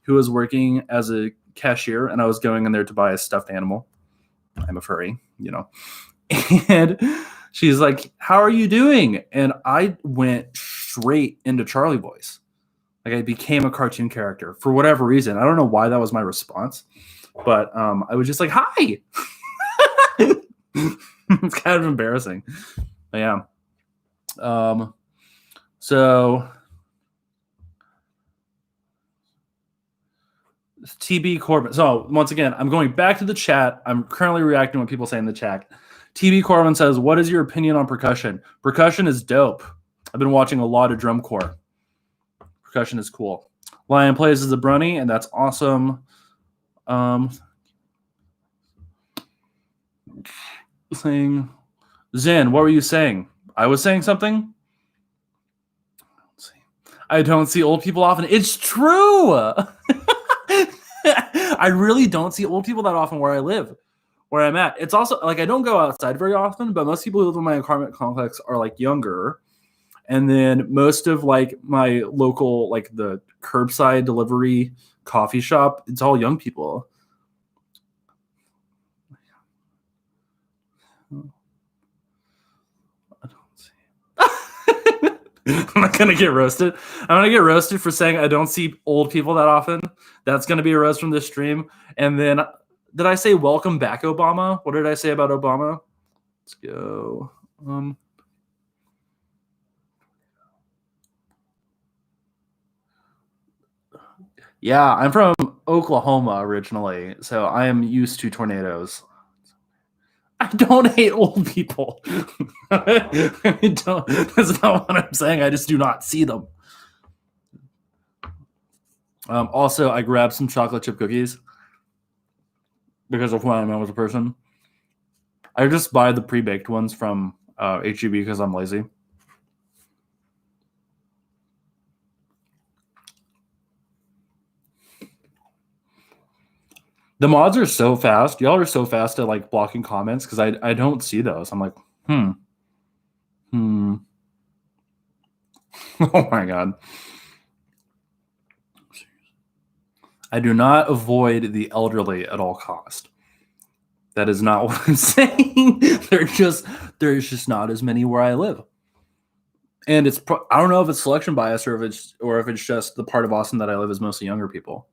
who was working as a cashier, and I was going in there to buy a stuffed animal. I'm a furry, And she's like, "How are you doing?" And I went straight into Charlie voice. Like I became a cartoon character for whatever reason. I don't know why that was my response, But I was just like, hi. It's kind of embarrassing. But yeah. So TB Corbin. So once again, I'm going back to the chat. I'm currently reacting to what people say in the chat. TB Corbin says, what is your opinion on percussion? Percussion is dope. I've been watching a lot of drum corps. Percussion is cool. Lion plays as a brony, and that's awesome. Saying, Zen, what were you saying? I was saying something? I don't see old people often. It's true. I really don't see old people that often where I live, where I'm at. It's also like I don't go outside very often, but most people who live in my apartment complex are like younger. And then most of like my local, like the curbside delivery coffee shop, it's all young people. I don't see. I'm not going to get roasted. I'm going to get roasted for saying I don't see old people that often. That's going to be a roast from this stream. And then did I say welcome back, Obama? What did I say about Obama? Let's go. Yeah, I'm from Oklahoma originally, so I am used to tornadoes. I don't hate old people. That's not what I'm saying. I just do not see them. Also, I grabbed some chocolate chip cookies because of who I am as a person. I just buy the pre-baked ones from HEB because I'm lazy. The mods are so fast. Y'all are so fast at like blocking comments because I don't see those. I'm like, Oh my God. I do not avoid the elderly at all cost. That is not what I'm saying. There's just not as many where I live. And I don't know if it's selection bias or if it's just the part of Austin that I live is mostly younger people.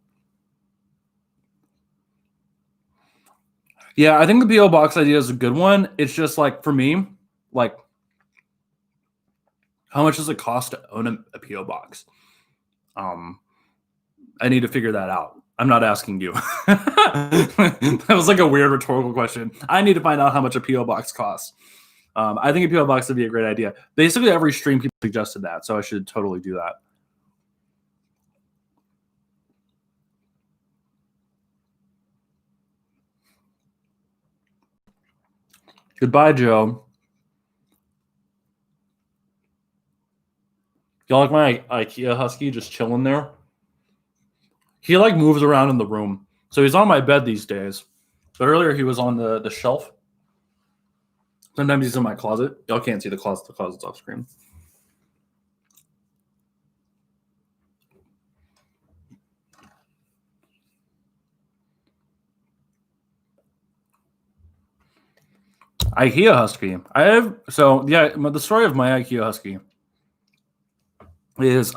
Yeah, I think the PO box idea is a good one. It's just like for me, like how much does it cost to own a PO box? I need to figure that out. I'm not asking you. That was like a weird rhetorical question. I need to find out how much a PO box costs. I think a PO box would be a great idea. Basically, every stream people suggested that, so I should totally do that. Goodbye, Joe. Y'all like my IKEA husky just chilling there? He like moves around in the room. So he's on my bed these days. But earlier he was on the shelf. Sometimes he's in my closet. Y'all can't see the closet. The closet's off screen. IKEA husky. The story of my IKEA husky is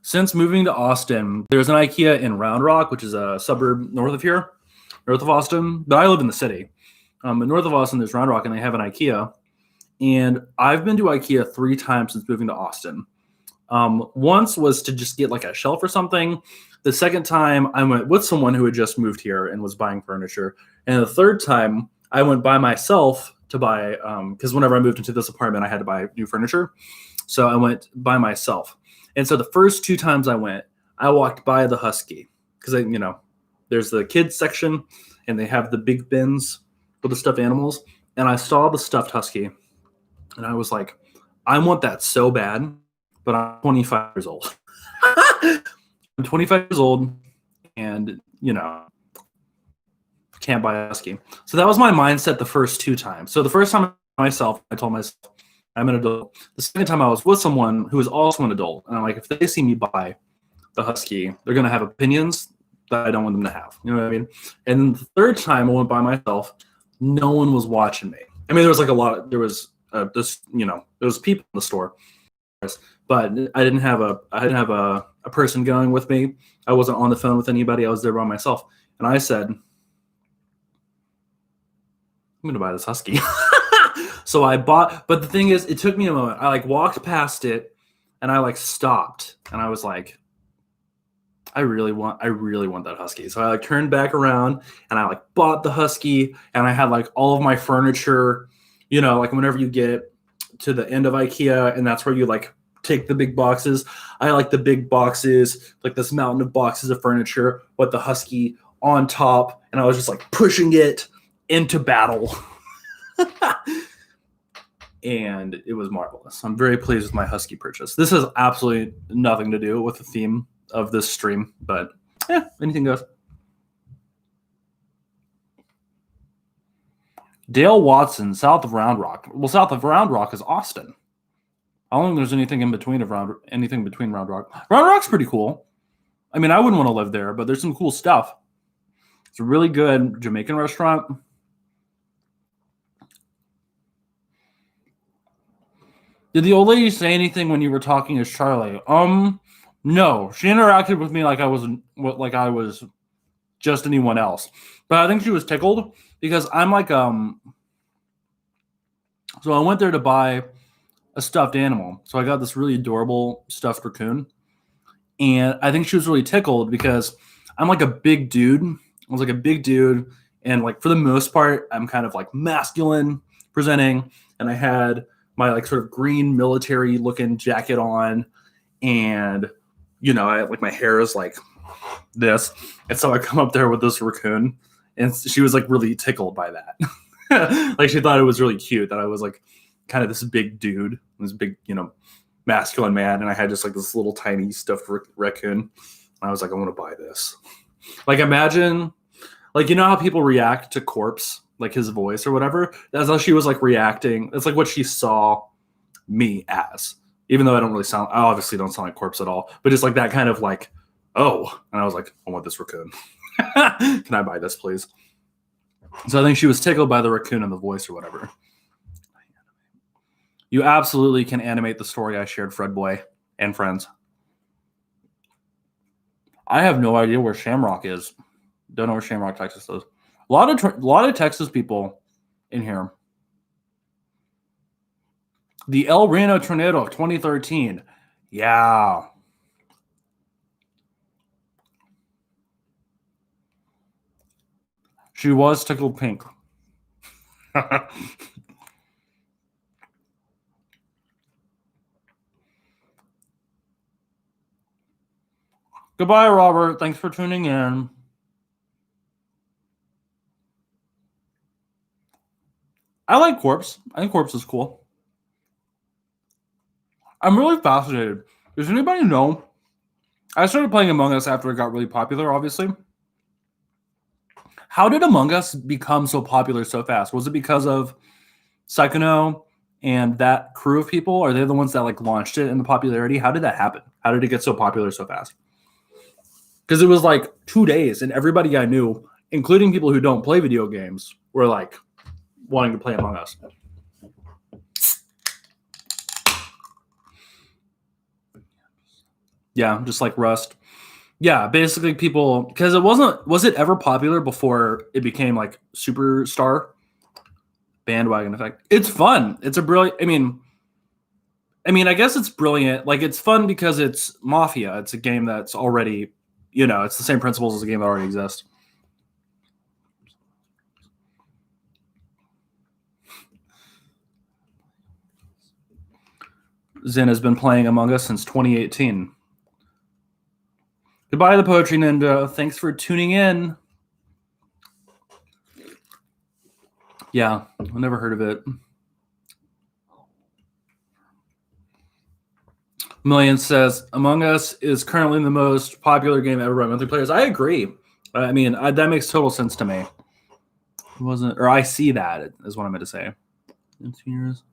since moving to Austin, there's an IKEA in Round Rock, which is a suburb north of Austin. But I live in the city. But north of Austin, there's Round Rock, and they have an IKEA. And I've been to IKEA 3 times since moving to Austin. Once was to just get like a shelf or something. The second time I went with someone who had just moved here and was buying furniture. And the third time I went by myself to buy, because whenever I moved into this apartment, I had to buy new furniture. So I went by myself. And so the first 2 times I went, I walked by the husky because there's the kids section and they have the big bins for the stuffed animals. And I saw the stuffed husky and I was like, I want that so bad, but I'm 25 years old. I'm 25 years old and, can't buy a husky. So that was my mindset the first 2 times. So the first time I told myself, I'm an adult. The second time I was with someone who was also an adult. And I'm like, if they see me buy the husky, they're going to have opinions that I don't want them to have. You know what I mean? And the third time I went by myself, no one was watching me. I mean, there was like there was people in the store, but I didn't have a person going with me. I wasn't on the phone with anybody. I was there by myself. And I said, I'm gonna buy this husky. So I bought, but the thing is, it took me a moment. I like walked past it and I like stopped and I was like, I really want that husky. So I like turned back around and I like bought the husky and I had like all of my furniture, you know, like whenever you get to the end of IKEA and that's where you like take the big boxes. I like the big boxes, like this mountain of boxes of furniture with the husky on top. And I was just like pushing it into battle. And it was marvelous. I'm very pleased with my husky purchase. This has absolutely nothing to do with the theme of this stream, but yeah, anything goes. Dale Watson, south of Round Rock. Well, south of Round Rock is Austin. I don't think there's anything in between between Round Rock. Round Rock's pretty cool. I mean, I wouldn't want to live there, but there's some cool stuff. It's a really good Jamaican restaurant. Did the old lady say anything when you were talking as Charlie? No. She interacted with me like I was just anyone else. But I think she was tickled because I'm like so I went there to buy a stuffed animal. So I got this really adorable stuffed raccoon. And I think she was really tickled because I'm like a big dude. I was like a big dude. And like for the most part, I'm kind of like masculine presenting. And I had my like sort of green military looking jacket on. And, you know, I like my hair is like this. And so I come up there with this raccoon. And she was like really tickled by that. Like she thought it was really cute that I was like kind of this big dude, this big, you know, masculine man. And I had just like this little tiny stuffed raccoon. And I was like, I want to buy this. Like imagine, like, you know how people react to Corpse, like his voice or whatever? That's how she was like reacting. It's like what she saw me as. Even though I obviously don't sound like Corpse at all. But just like that kind of like, oh. And I was like, I want this raccoon. Can I buy this, please? So I think she was tickled by the raccoon and the voice or whatever. You absolutely can animate the story I shared, Fred Boy and friends. I have no idea where Shamrock is. Don't know where Shamrock, Texas is. A lot of Texas people in here. The El Reno tornado of 2013. Yeah. She was tickled pink. Goodbye, Robert. Thanks for tuning in. I like Corpse. I think Corpse is cool. I'm really fascinated. Does anybody know? I started playing Among Us after it got really popular, obviously. How did Among Us become so popular so fast? Was it because of Psychono and that crew of people? Are they the ones that like launched it in the popularity? How did that happen? How did it get so popular so fast? Because it was like 2 days and everybody I knew, including people who don't play video games, were like wanting to play Among Us. Yeah, just like Rust. Yeah, basically people, because was it ever popular before it became like superstar bandwagon effect? It's fun. It's a brilliant, I mean, I guess it's brilliant. Like it's fun because it's Mafia. It's a game that's already, you know, it's the same principles as a game that already exists. Zen has been playing Among Us since 2018. Goodbye, the Poetry Ninja. Thanks for tuning in. Yeah, I've never heard of it. Million says, Among Us is currently the most popular game ever by monthly players. I agree. I mean, that makes total sense to me. I see that is what I meant to say. In 2 years.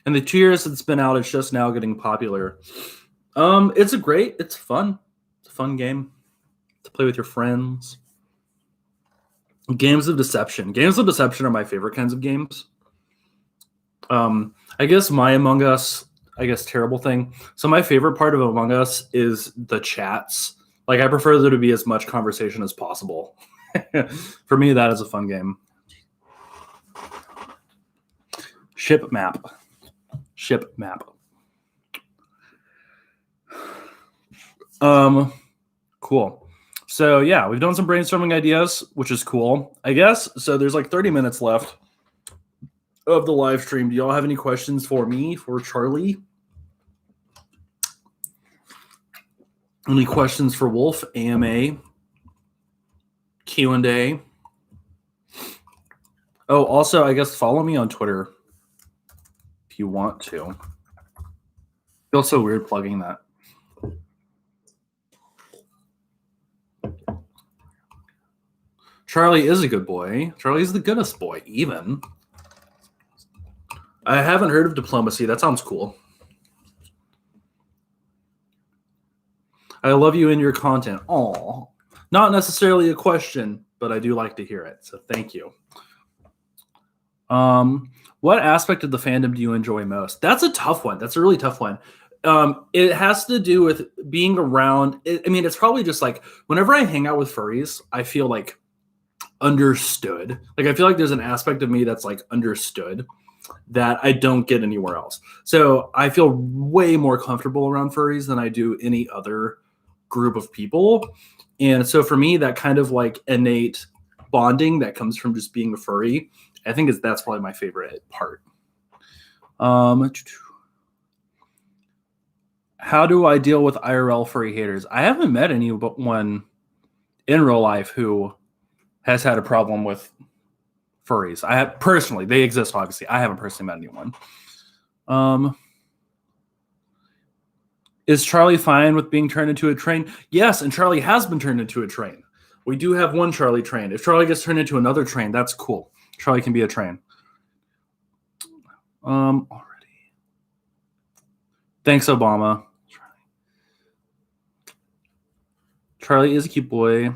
And the 2 years it's been out, it's just now getting popular. It's fun. It's a fun game to play with your friends. Games of deception. Games of deception are my favorite kinds of games. I guess my Among Us, terrible thing. So my favorite part of Among Us is the chats. Like I prefer there to be as much conversation as possible. For me, that is a fun game. Ship map. Cool. So yeah, we've done some brainstorming ideas, which is cool, I guess. So there's like 30 minutes left of the live stream. Do y'all have any questions for me, for Charlie? Any questions for Wolf? AMA? Q&A? Oh, also, I guess follow me on Twitter if you want to. Feels so weird plugging that. Charlie is a good boy. Charlie's the goodest boy, even. I haven't heard of diplomacy. That sounds cool. I love you and your content. Aw. Not necessarily a question, but I do like to hear it. So thank you. What aspect of the fandom do you enjoy most? That's a tough one. That's a really tough one. It has to do with being around. It's probably just like whenever I hang out with furries, I feel like understood. Like I feel like there's an aspect of me that's like understood that I don't get anywhere else. So I feel way more comfortable around furries than I do any other group of people. And so for me, that kind of like innate bonding that comes from just being a furry, I think that's probably my favorite part. How do I deal with IRL Free Haters? I haven't met anyone in real life who has had a problem with furries. I have personally, they exist obviously. I haven't personally met anyone. Is Charlie fine with being turned into a train? Yes, and Charlie has been turned into a train. We do have one Charlie train. If Charlie gets turned into another train, that's cool. Charlie can be a train. Already. Thanks, Obama. Charlie is a cute boy.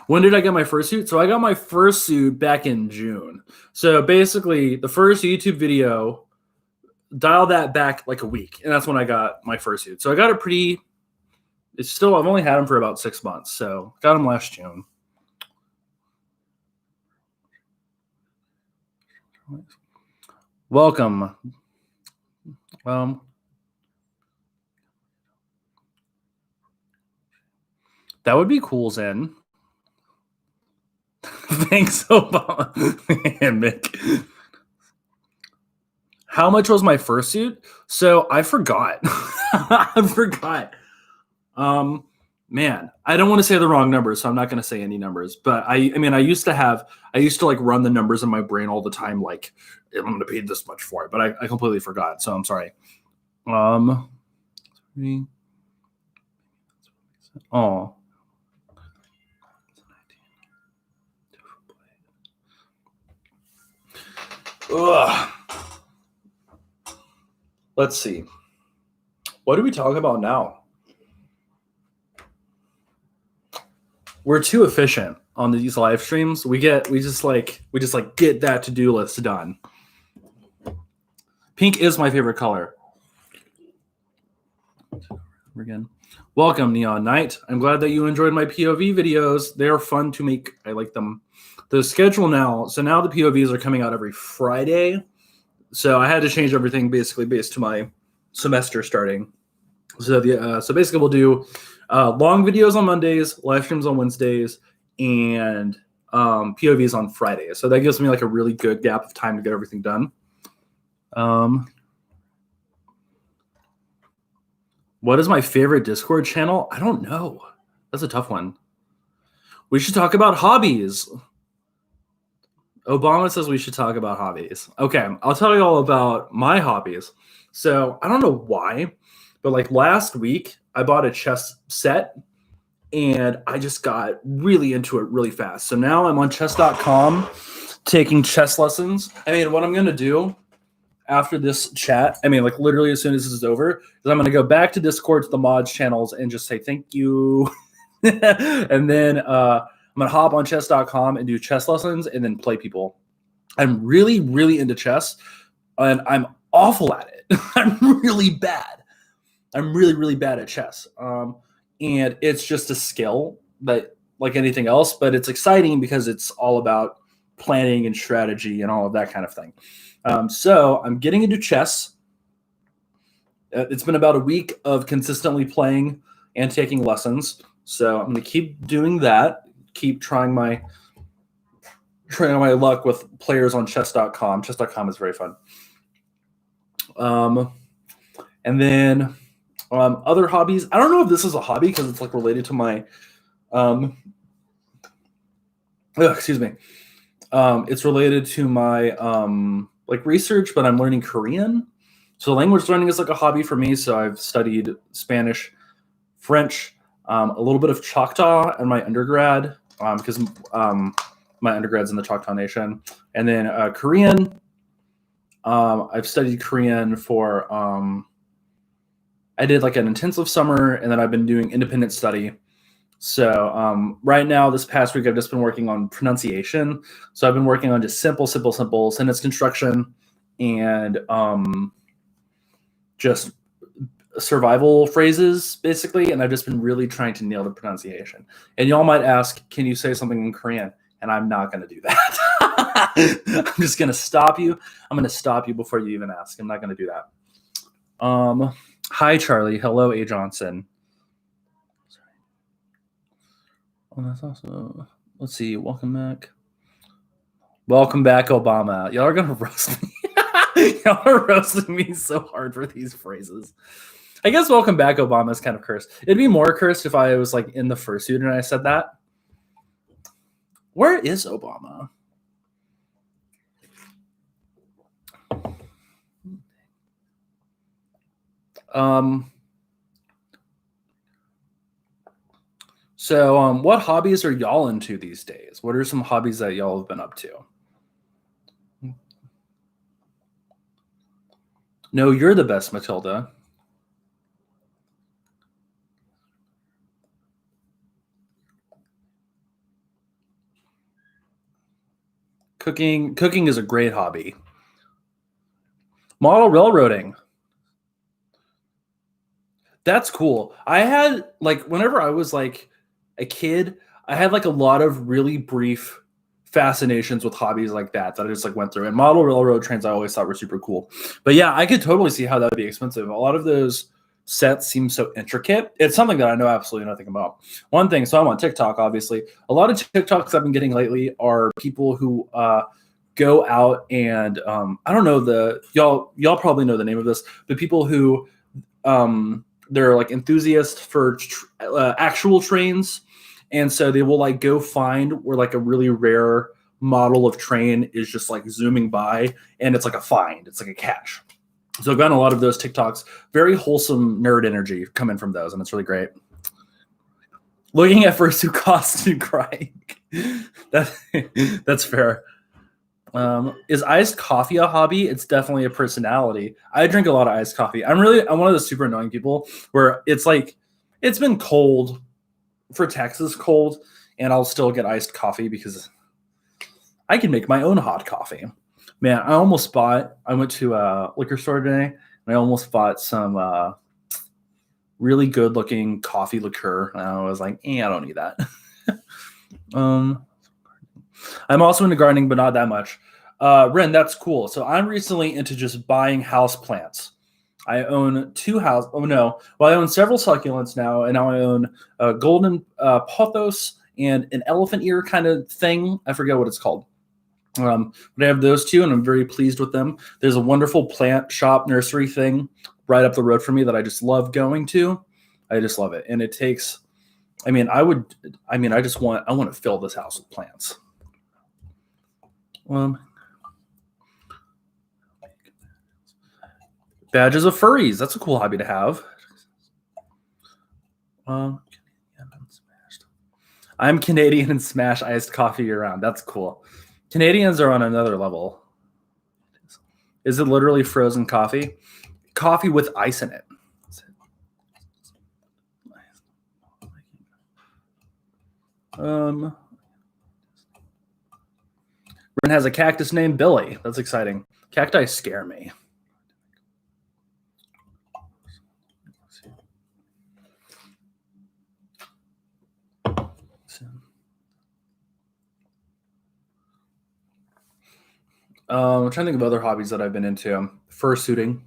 When did I get my first suit? So I got my first suit back in June. So basically, the first YouTube video, dial that back like a week, and that's when I got my first suit. So I got it pretty. It's still, I've only had them for about 6 months. So got them last June. Welcome. That would be cool, Zen. Thanks, Obama. And Mick. How much was my fursuit? So I forgot. I forgot. Man, I don't want to say the wrong numbers, so I'm not going to say any numbers. But I used to like run the numbers in my brain all the time. Like, I'm going to pay this much for it, but I completely forgot. So I'm sorry. Oh. Ugh. Let's see. What do we talk about now? We're too efficient on these live streams. We just get that to-do list done. Pink is my favorite color. Again. Welcome, Neon Knight. I'm glad that you enjoyed my POV videos. They are fun to make. I like them. The schedule now, so now the POVs are coming out every Friday. So I had to change everything basically based to my semester starting. So basically we'll do long videos on Mondays, live streams on Wednesdays, and POVs on Fridays. So that gives me like a really good gap of time to get everything done. What is my favorite Discord channel? I don't know. That's a tough one. We should talk about hobbies. Obama says we should talk about hobbies. Okay, I'll tell you all about my hobbies. So I don't know why, but like last week, I bought a chess set and I just got really into it really fast. So now I'm on chess.com taking chess lessons. What I'm going to do after this chat, like literally as soon as this is over, is I'm going to go back to Discord to the mods channels and just say thank you. And then I'm going to hop on chess.com and do chess lessons and then play people. I'm really, really into chess and I'm awful at it. I'm really bad. I'm really, really bad at chess. And it's just a skill that like anything else, but it's exciting because it's all about planning and strategy and all of that kind of thing. So I'm getting into chess. It's been about a week of consistently playing and taking lessons. So I'm going to keep doing that. Keep trying my luck with players on chess.com. Chess.com is very fun. And then other hobbies. I don't know if this is a hobby because it's like related to my excuse me. It's related to my like research, but I'm learning Korean. So language learning is like a hobby for me. So I've studied Spanish, French, a little bit of Choctaw in my undergrad because my undergrad's in the Choctaw Nation, and then Korean. I've studied Korean for I did like an intensive summer, and then I've been doing independent study. So right now, this past week, I've just been working on pronunciation. So I've been working on just simple sentence construction and just survival phrases, basically. And I've just been really trying to nail the pronunciation. And y'all might ask, can you say something in Korean? And I'm not going to do that. I'm just going to stop you. I'm going to stop you before you even ask. I'm not going to do that. Hi, Charlie. Hello, A. Johnson. Oh, that's also. Let's see. Welcome back. Welcome back, Obama. Y'all are going to roast me. Y'all are roasting me so hard for these phrases. I guess welcome back, Obama is kind of cursed. It'd be more cursed if I was like in the fursuit and I said that. Where is Obama? So what hobbies are y'all into these days? What are some hobbies that y'all have been up to? No, you're the best, Matilda. Cooking is a great hobby. Model railroading. That's cool. I had like whenever I was like a kid, I had like a lot of really brief fascinations with hobbies like that I just like went through. And model railroad trains I always thought were super cool. But yeah, I could totally see how that would be expensive. A lot of those sets seem so intricate. It's something that I know absolutely nothing about. One thing, so I'm on TikTok, obviously. A lot of TikToks I've been getting lately are people who go out and I don't know y'all probably know the name of this, but people who they're like enthusiasts for actual trains, and so they will like go find where like a really rare model of train is just like zooming by, and it's like a find, it's like a catch. So I've gotten a lot of those TikToks, very wholesome nerd energy coming from those, and it's really great. Looking at fursuit costs and crying. That's fair. Is iced coffee a hobby? It's definitely a personality. I drink a lot of iced coffee. I'm one of the super annoying people where it's like, it's been cold for Texas cold, and I'll still get iced coffee because I can make my own hot coffee. Man, I went to a liquor store today and I almost bought some really good looking coffee liqueur. And I was like, I don't need that. I'm also into gardening, but not that much. Ren, that's cool. So I'm recently into just buying house plants. I own I own several succulents now, and now I own a golden pothos and an elephant ear kind of thing. I forget what it's called. But I have those two, and I'm very pleased with them. There's a wonderful plant shop nursery thing right up the road from me that I just love going to. I just love it, and it takes. I want to fill this house with plants. Badges of furries. That's a cool hobby to have. I'm Canadian and smash iced coffee year round. That's cool. Canadians are on another level. Is it literally frozen coffee? Coffee with ice in it. Ren has a cactus named Billy. That's exciting. Cacti scare me. I'm trying to think of other hobbies that I've been into. Fursuiting.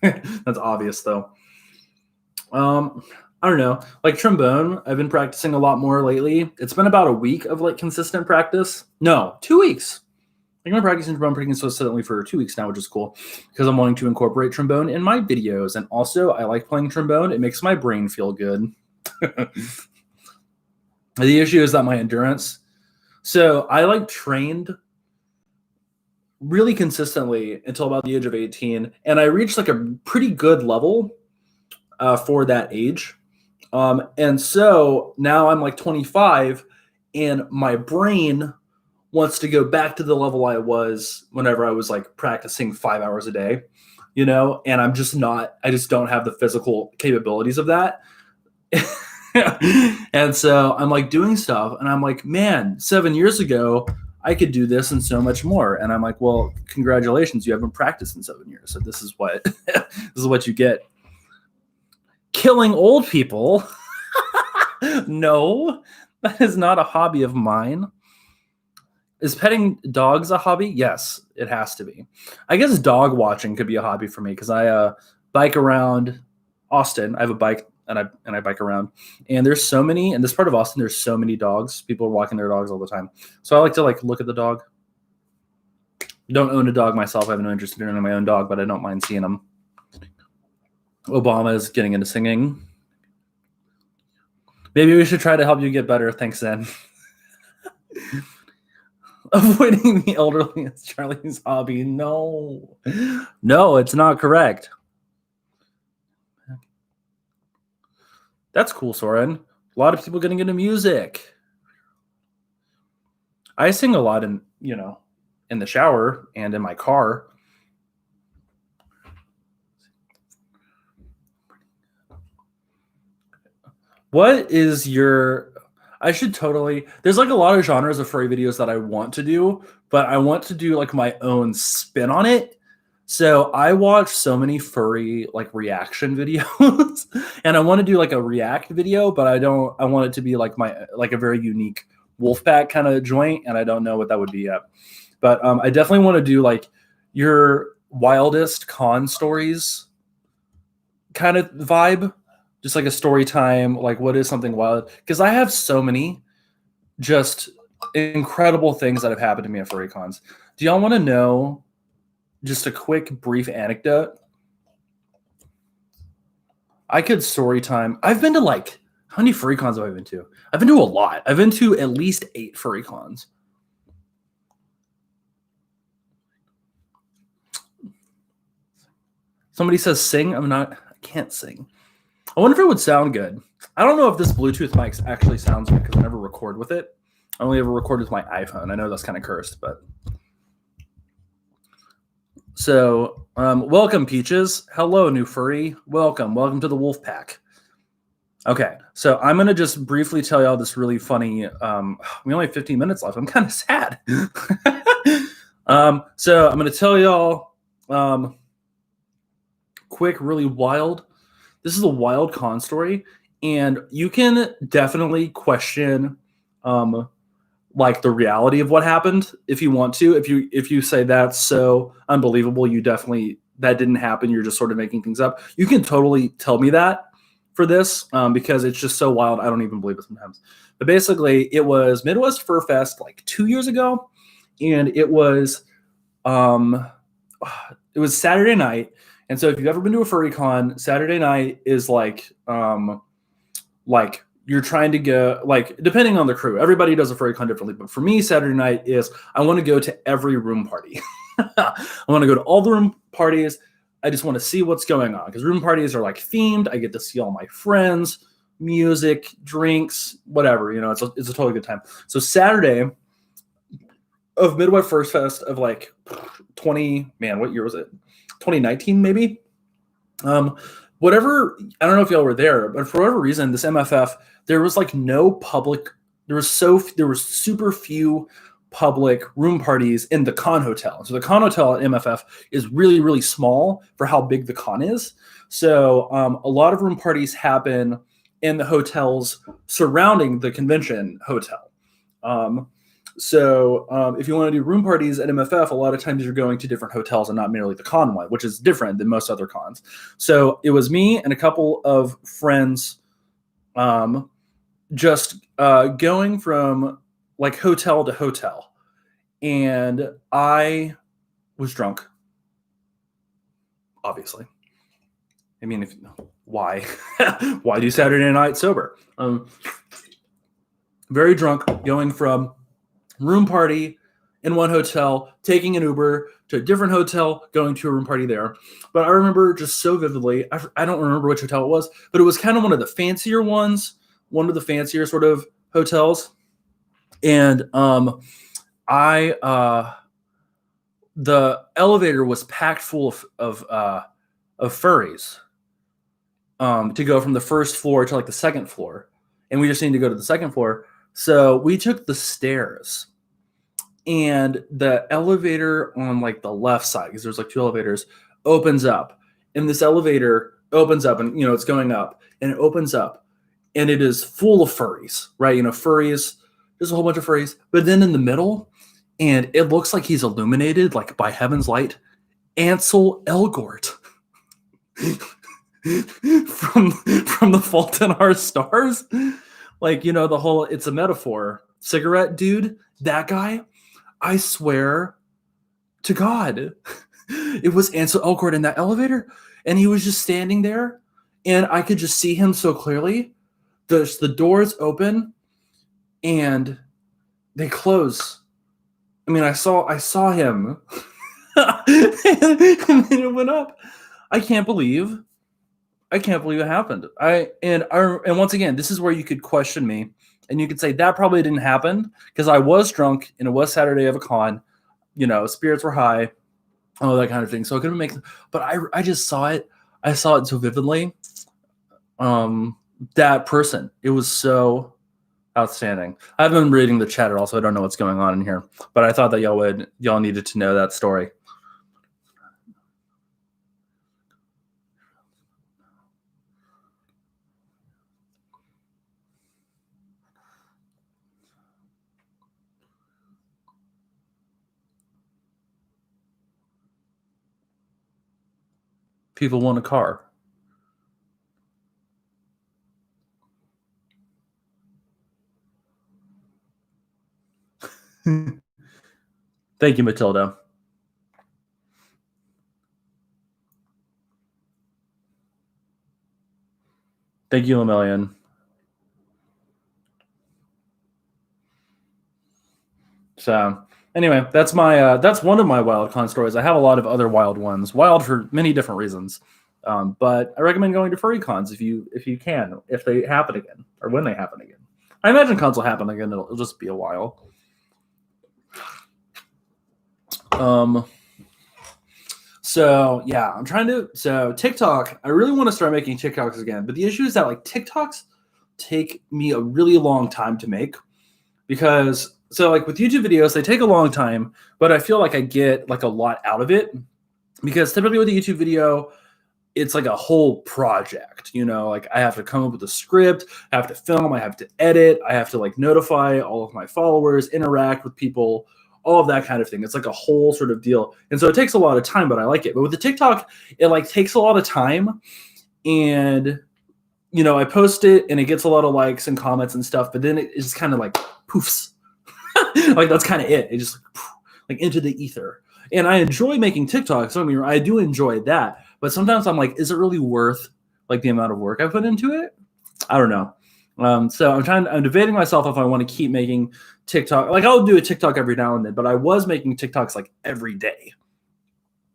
That's obvious though. I don't know. Like trombone, I've been practicing a lot more lately. It's been about a week of like consistent practice. No, 2 weeks. I've been practicing trombone pretty consistently for 2 weeks now, which is cool because I'm wanting to incorporate trombone in my videos. And also, I like playing trombone. It makes my brain feel good. The issue is that my endurance. So I like trained really consistently until about the age of 18, and I reached like a pretty good level for that age. And so now I'm like 25, and my brain wants to go back to the level I was whenever I was like practicing 5 hours a day, and I just don't have the physical capabilities of that. And so I'm like doing stuff, and I'm like, man, 7 years ago, I could do this and so much more. And I'm like, well, congratulations, you haven't practiced in 7 years. So this is what this is what you get. Killing old people. No, that is not a hobby of mine. Is petting dogs a hobby? Yes, it has to be. I guess dog watching could be a hobby for me because I bike around Austin. I have a bike and I bike around. And there's so many in this part of Austin. There's so many dogs. People are walking their dogs all the time. So I like to like look at the dog. Don't own a dog myself. I have no interest in owning my own dog, but I don't mind seeing them. Obama is getting into singing. Maybe we should try to help you get better. Thanks, Zen. Avoiding the elderly is Charlie's hobby. No, it's not correct. That's cool, Soren. A lot of people getting into music. I sing a lot in the shower and in my car. What is your... there's like a lot of genres of furry videos that I want to do, but I want to do like my own spin on it. So I watch so many furry like reaction videos and I want to do like a react video, but I want it to be like a very unique Wolfpack kind of joint. And I don't know what that would be yet, but I definitely want to do like your wildest con stories kind of vibe. Just like a story time, like what is something wild? Because I have so many just incredible things that have happened to me at furry cons. Do y'all want to know just a quick, brief anecdote? I could story time. I've been to like, how many furry cons have I been to? I've been to a lot. I've been to at least 8 furry cons. Somebody says sing. I can't sing. I wonder if it would sound good. I don't know if this Bluetooth mic actually sounds good because I never record with it. I only ever record with my iPhone. I know that's kind of cursed, but... So, welcome, Peaches. Hello, new furry. Welcome to the Wolfpack. Okay, so I'm going to just briefly tell y'all this really funny... we only have 15 minutes left. I'm kind of sad. So I'm going to tell y'all quick, really wild... This is a wild con story, and you can definitely question like the reality of what happened if you want to. If you say that's so unbelievable, that didn't happen, you're just sort of making things up. You can totally tell me that for this because it's just so wild. I don't even believe it sometimes. But basically, it was Midwest Fur Fest like 2 years ago, and it was Saturday night. And so if you've ever been to a furry con, Saturday night is like you're trying to go, like, depending on the crew, everybody does a furry con differently. But for me, Saturday night is I want to go to every room party. I want to go to all the room parties. I just want to see what's going on because room parties are like themed. I get to see all my friends, music, drinks, whatever. It's a totally good time. So Saturday of Midwest Fur Fest of like what year was it? 2019 maybe. Whatever, I don't know if y'all were there, but for whatever reason, this MFF, there was like no public, there was super few public room parties in the con hotel. So the con hotel at MFF is really, really small for how big the con is. So a lot of room parties happen in the hotels surrounding the convention hotel. So if you want to do room parties at MFF, a lot of times you're going to different hotels and not merely the con one, which is different than most other cons. So it was me and a couple of friends just going from like hotel to hotel. And I was drunk, obviously. I mean, why? Why do Saturday night sober? Very drunk, going from room party in one hotel, taking an Uber to a different hotel, going to a room party there. But I remember just so vividly, I don't remember which hotel it was, but it was kind of one of the fancier ones, one of the fancier sort of hotels. And the elevator was packed full of furries to go from the first floor to like the second floor. And we just needed to go to the second floor. So we took the stairs, and the elevator on like the left side, because there's like two elevators, opens up, and this elevator opens up, and it's going up, and it opens up, and it is full of furries, right? Furries, there's a whole bunch of furries, but then in the middle, and it looks like he's illuminated like by heaven's light, Ansel Elgort from The Fault in Our Stars. Like, the whole, it's a metaphor. Cigarette dude, that guy, I swear to God, it was Ansel Elgort in that elevator, and he was just standing there, and I could just see him so clearly. The doors open, and they close. I mean, I saw him, and then it went up. I can't believe it happened. And once again, this is where you could question me, and you could say that probably didn't happen because I was drunk and it was Saturday of a con. Spirits were high, all that kind of thing. So it couldn't make. But I just saw it. I saw it so vividly. That person, it was so outstanding. I've been reading the chat at all, so I don't know what's going on in here. But I thought that y'all needed to know that story. People want a car. Thank you, Matilda. Thank you, Lemillion. So anyway, that's one of my wild con stories. I have a lot of other wild ones, wild for many different reasons. But I recommend going to furry cons if you can, if they happen again, or when they happen again. I imagine cons will happen again. It'll just be a while. So yeah, so TikTok, I really want to start making TikToks again, but the issue is that like TikToks take me a really long time to make, because so like with YouTube videos, they take a long time, but I feel like I get like a lot out of it, because typically with a YouTube video, it's like a whole project, like I have to come up with a script, I have to film, I have to edit, I have to like notify all of my followers, interact with people, all of that kind of thing. It's like a whole sort of deal. And so it takes a lot of time, but I like it. But with the TikTok, it like takes a lot of time, and I post it and it gets a lot of likes and comments and stuff, but then it just kind of like poofs. Like that's kind of it. It just like into the ether. And I enjoy making TikToks. I mean, I do enjoy that, but sometimes I'm like, is it really worth like the amount of work I put into it? I don't know. So I'm debating myself if I want to keep making TikTok. Like I'll do a TikTok every now and then, but I was making TikToks like every day.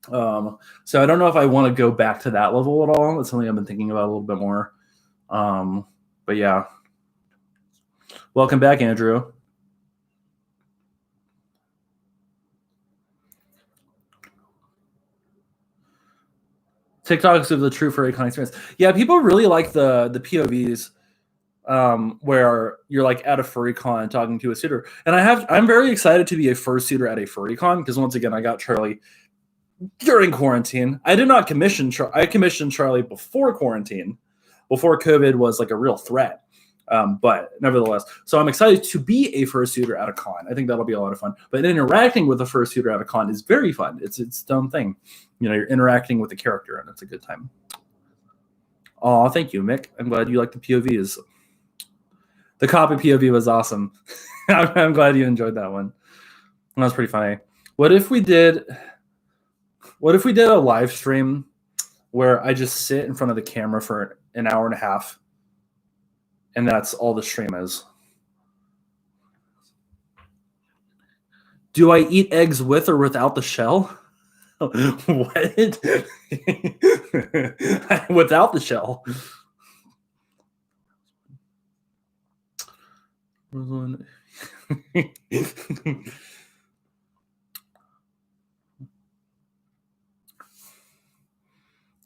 So I don't know if I want to go back to that level at all. It's something I've been thinking about a little bit more. But yeah. Welcome back, Andrew. TikToks of the true furry con experience. Yeah, people really like the POVs where you're like at a furry con talking to a suitor. And I'm very excited to be a fursuiter at a furry con, because once again, I got Charlie during quarantine. I did not commission I commissioned Charlie before quarantine, before COVID was like a real threat. But nevertheless, so I'm excited to be a fursuiter at a con. I think that'll be a lot of fun. But interacting with a fursuiter at a con is very fun. It's its own thing. You're interacting with the character, and it's a good time. Oh, thank you, Mick. I'm glad you like the POVs. The copy POV was awesome. I'm glad you enjoyed that one. That was pretty funny. What if we did a live stream where I just sit in front of the camera for an hour and a half, and that's all the stream is? Do I eat eggs with or without the shell? What? Without the shell.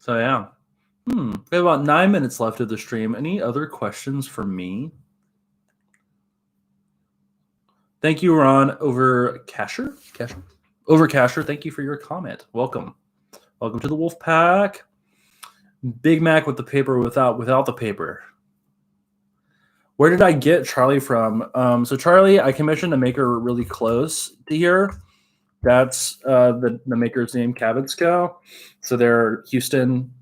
So yeah. We have about 9 minutes left of the stream. Any other questions for me? Thank you, Ron over Casher. Over Casher, thank you for your comment. Welcome to the Wolf Pack. Big Mac with the paper, without the paper. Where did I get Charlie from? So Charlie, I commissioned a maker really close to here. That's the maker's name, Cabotsko. So they're Houston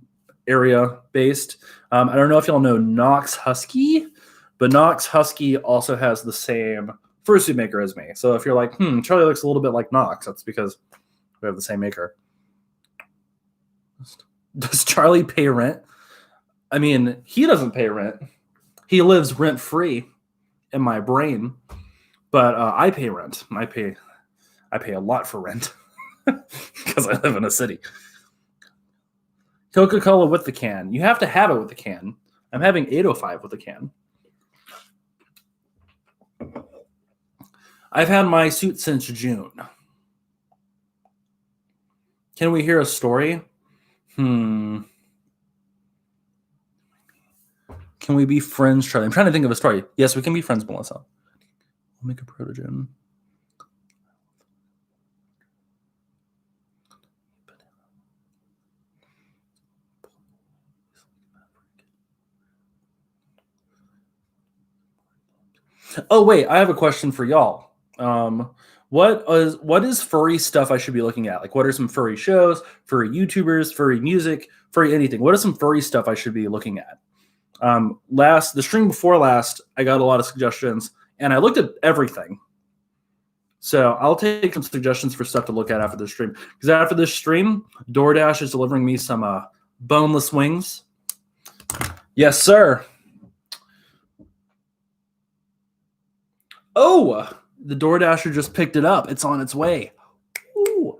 area based. I don't know if y'all know Knox Husky, but Knox Husky also has the same fursuit maker as me. So if you're like, Charlie looks a little bit like Knox, that's because we have the same maker. Does Charlie pay rent? I mean, he doesn't pay rent. He lives rent free in my brain, but I pay rent. I pay a lot for rent because I live in a city. Coca-Cola with the can. You have to have it with the can. I'm having 805 with the can. I've had my suit since June. Can we hear a story? Can we be friends, Charlie? I'm trying to think of a story. Yes, we can be friends, Melissa. We'll make a protogen. Oh, wait, I have a question for y'all. What is furry stuff I should be looking at? Like, what are some furry shows, furry YouTubers, furry music, furry anything? What is some furry stuff I should be looking at? The stream before last, I got a lot of suggestions, and I looked at everything. So I'll take some suggestions for stuff to look at after this stream. Because after this stream, DoorDash is delivering me some boneless wings. Yes, sir. Oh, the DoorDasher just picked it up. It's on its way. Ooh.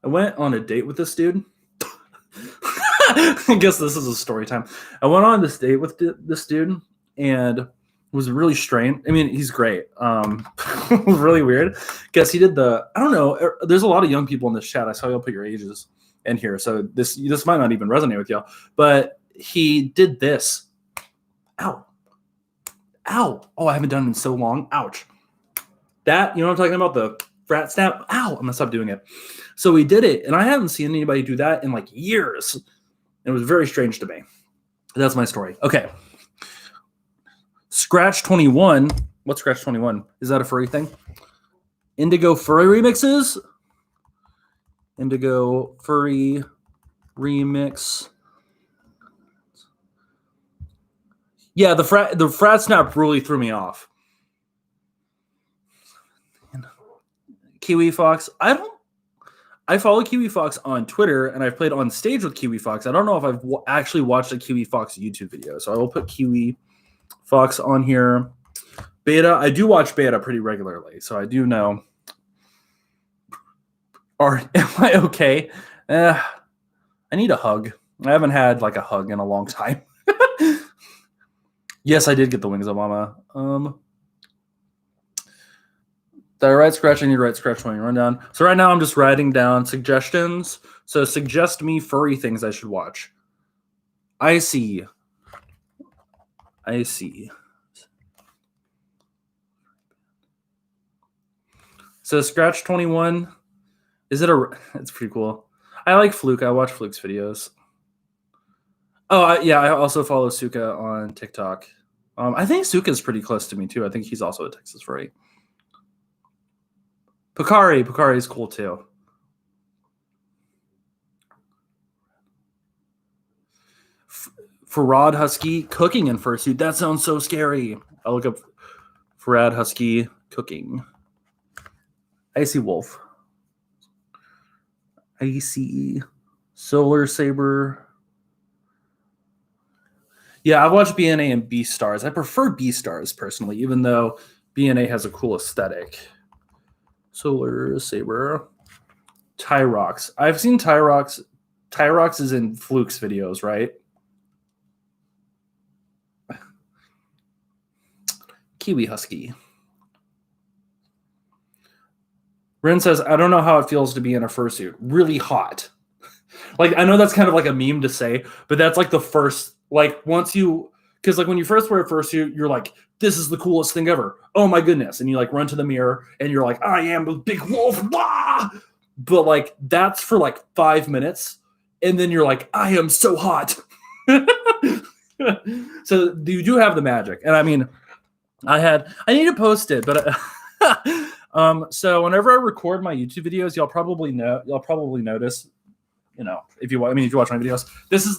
I went on a date with this dude. I guess this is a story time. I went on this date with this dude, and it was really strange. I mean, he's great. It was really weird because he did I don't know. There's a lot of young people in this chat. I saw y'all put your ages in here, so this might not even resonate with y'all. But he did this. Ow. Oh, I haven't done it in so long. Ouch. That, you know what I'm talking about? The frat snap. Ow, I'm going to stop doing it. So we did it, and I haven't seen anybody do that in like years. It was very strange to me. That's my story. Okay. Scratch 21. What's Scratch 21? Is that a furry thing? Indigo Furry Remixes? Indigo Furry Remix. Yeah, the frat snap really threw me off. Kiwi Fox. I follow Kiwi Fox on Twitter, and I've played on stage with Kiwi Fox. I don't know if I've actually watched a Kiwi Fox YouTube video, so I will put Kiwi Fox on here. Beta. I do watch Beta pretty regularly, so I do know. Am I okay? I need a hug. I haven't had like a hug in a long time. Yes, I did get the wings, Obama. Did I write scratch? I need to write scratch when you run down. So right now I'm just writing down suggestions. So suggest me furry things I should watch. I see. So Scratch 21. It's pretty cool. I like Fluke. I watch Fluke's videos. Oh, yeah, I also follow Suka on TikTok. I think Suka's pretty close to me too. I think he's also a Texas furry. Picari is cool too. Farad Husky cooking in fursuit. That sounds so scary. I'll look up Farad Husky cooking. Icy Wolf. Icy Solar Saber. Yeah, I've watched BNA and Beastars. I prefer Beastars personally, even though BNA has a cool aesthetic. Solar Saber. Tyrox. I've seen Tyrox. Tyrox is in Fluke's videos, right? Kiwi Husky. Rin says, I don't know how it feels to be in a fursuit. Really hot. Like, I know that's kind of like a meme to say, but that's like the first, like, once you, because like when you first wear a fursuit, you're like, this is the coolest thing ever. Oh my goodness. And you like run to the mirror and you're like, I am a big wolf. Wah! But like, that's for like 5 minutes. And then you're like, I am so hot. So you do have the magic. And I mean, I need to post it, but so whenever I record my YouTube videos, y'all probably notice, you know, if you watch my videos, this is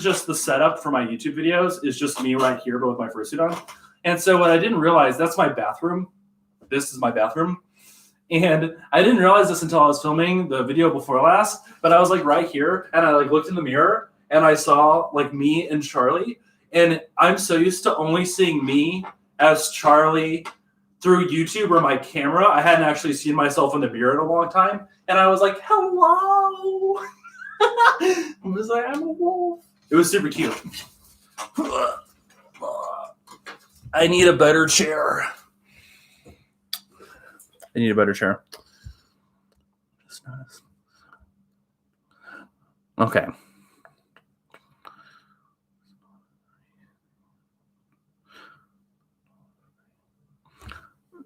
just the setup for my YouTube videos. Is just me right here, but with my fursuit on. And so what I didn't realize, that's my bathroom. This is my bathroom. And I didn't realize this until I was filming the video before last, but I was like right here and I like looked in the mirror and I saw like me and Charlie. And I'm so used to only seeing me as Charlie through YouTube or my camera. I hadn't actually seen myself in the mirror in a long time. And I was like, hello. I was like, I'm a wolf. It was super cute. I need a better chair. Okay.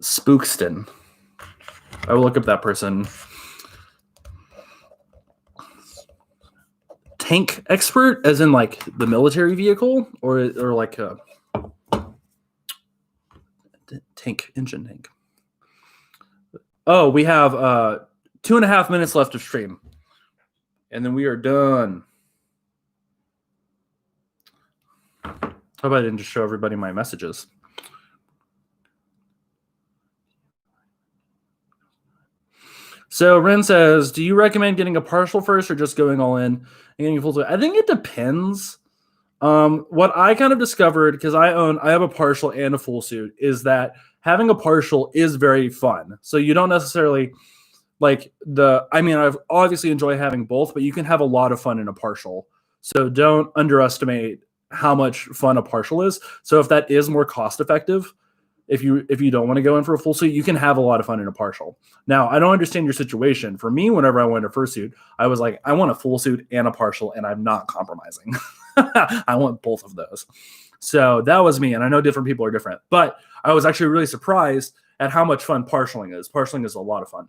Spookston. I will look up that person. Tank expert, as in like the military vehicle, or like a engine tank. Oh, we have 2.5 minutes left of stream, and then we are done. How about I didn't just show everybody my messages? So Ren says, do you recommend getting a partial first or just going all in and getting a full suit? I think it depends. What I kind of discovered, because I have a partial and a full suit, is that having a partial is very fun. So you don't necessarily I obviously enjoy having both, but you can have a lot of fun in a partial. So don't underestimate how much fun a partial is. So if that is more cost effective, if you don't want to go in for a full suit, you can have a lot of fun in a partial. Now, I don't understand your situation. For me, whenever I went to fursuit, I was like, I want a full suit and a partial, and I'm not compromising. I want both of those. So that was me, and I know different people are different. But I was actually really surprised at how much fun partialing is. Partialing is a lot of fun.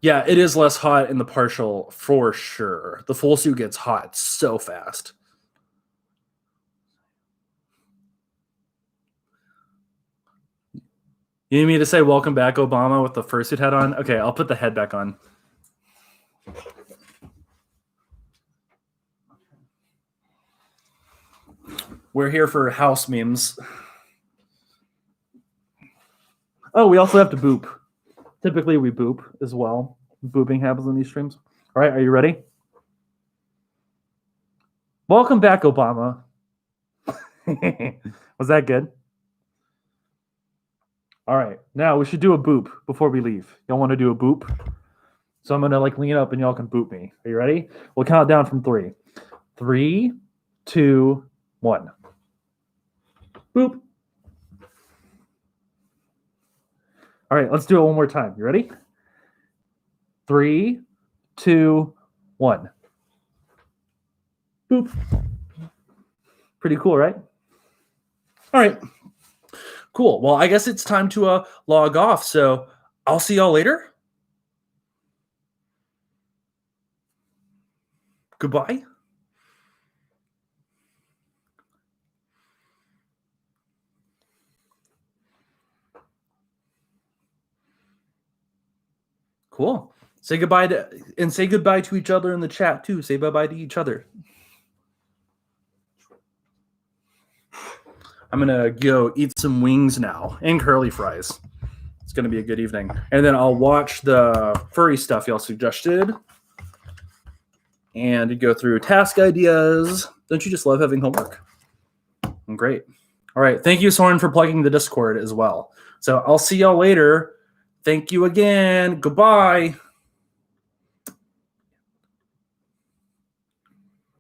Yeah, it is less hot in the partial for sure. The full suit gets hot so fast. You need me to say welcome back, Obama, with the fursuit head on? Okay, I'll put the head back on. We're here for house memes. Oh, we also have to boop. Typically, we boop as well. Booping happens in these streams. All right, are you ready? Welcome back, Obama. Was that good? All right, now we should do a boop before we leave. Y'all want to do a boop? So I'm going to lean up and y'all can boop me. Are you ready? We'll count down from 3. 3, 2, 1. Boop. All right, let's do it one more time. You ready? 3, 2, 1. Boop. Pretty cool, right? All right. Cool. Well, I guess it's time to log off. So I'll see y'all later. Goodbye. Cool. Say goodbye to each other in the chat too. Say bye-bye to each other. I'm going to go eat some wings now and curly fries. It's going to be a good evening. And then I'll watch the furry stuff y'all suggested and go through task ideas. Don't you just love having homework? Great. All right. Thank you, Soren, for plugging the Discord as well. So I'll see y'all later. Thank you again. Goodbye.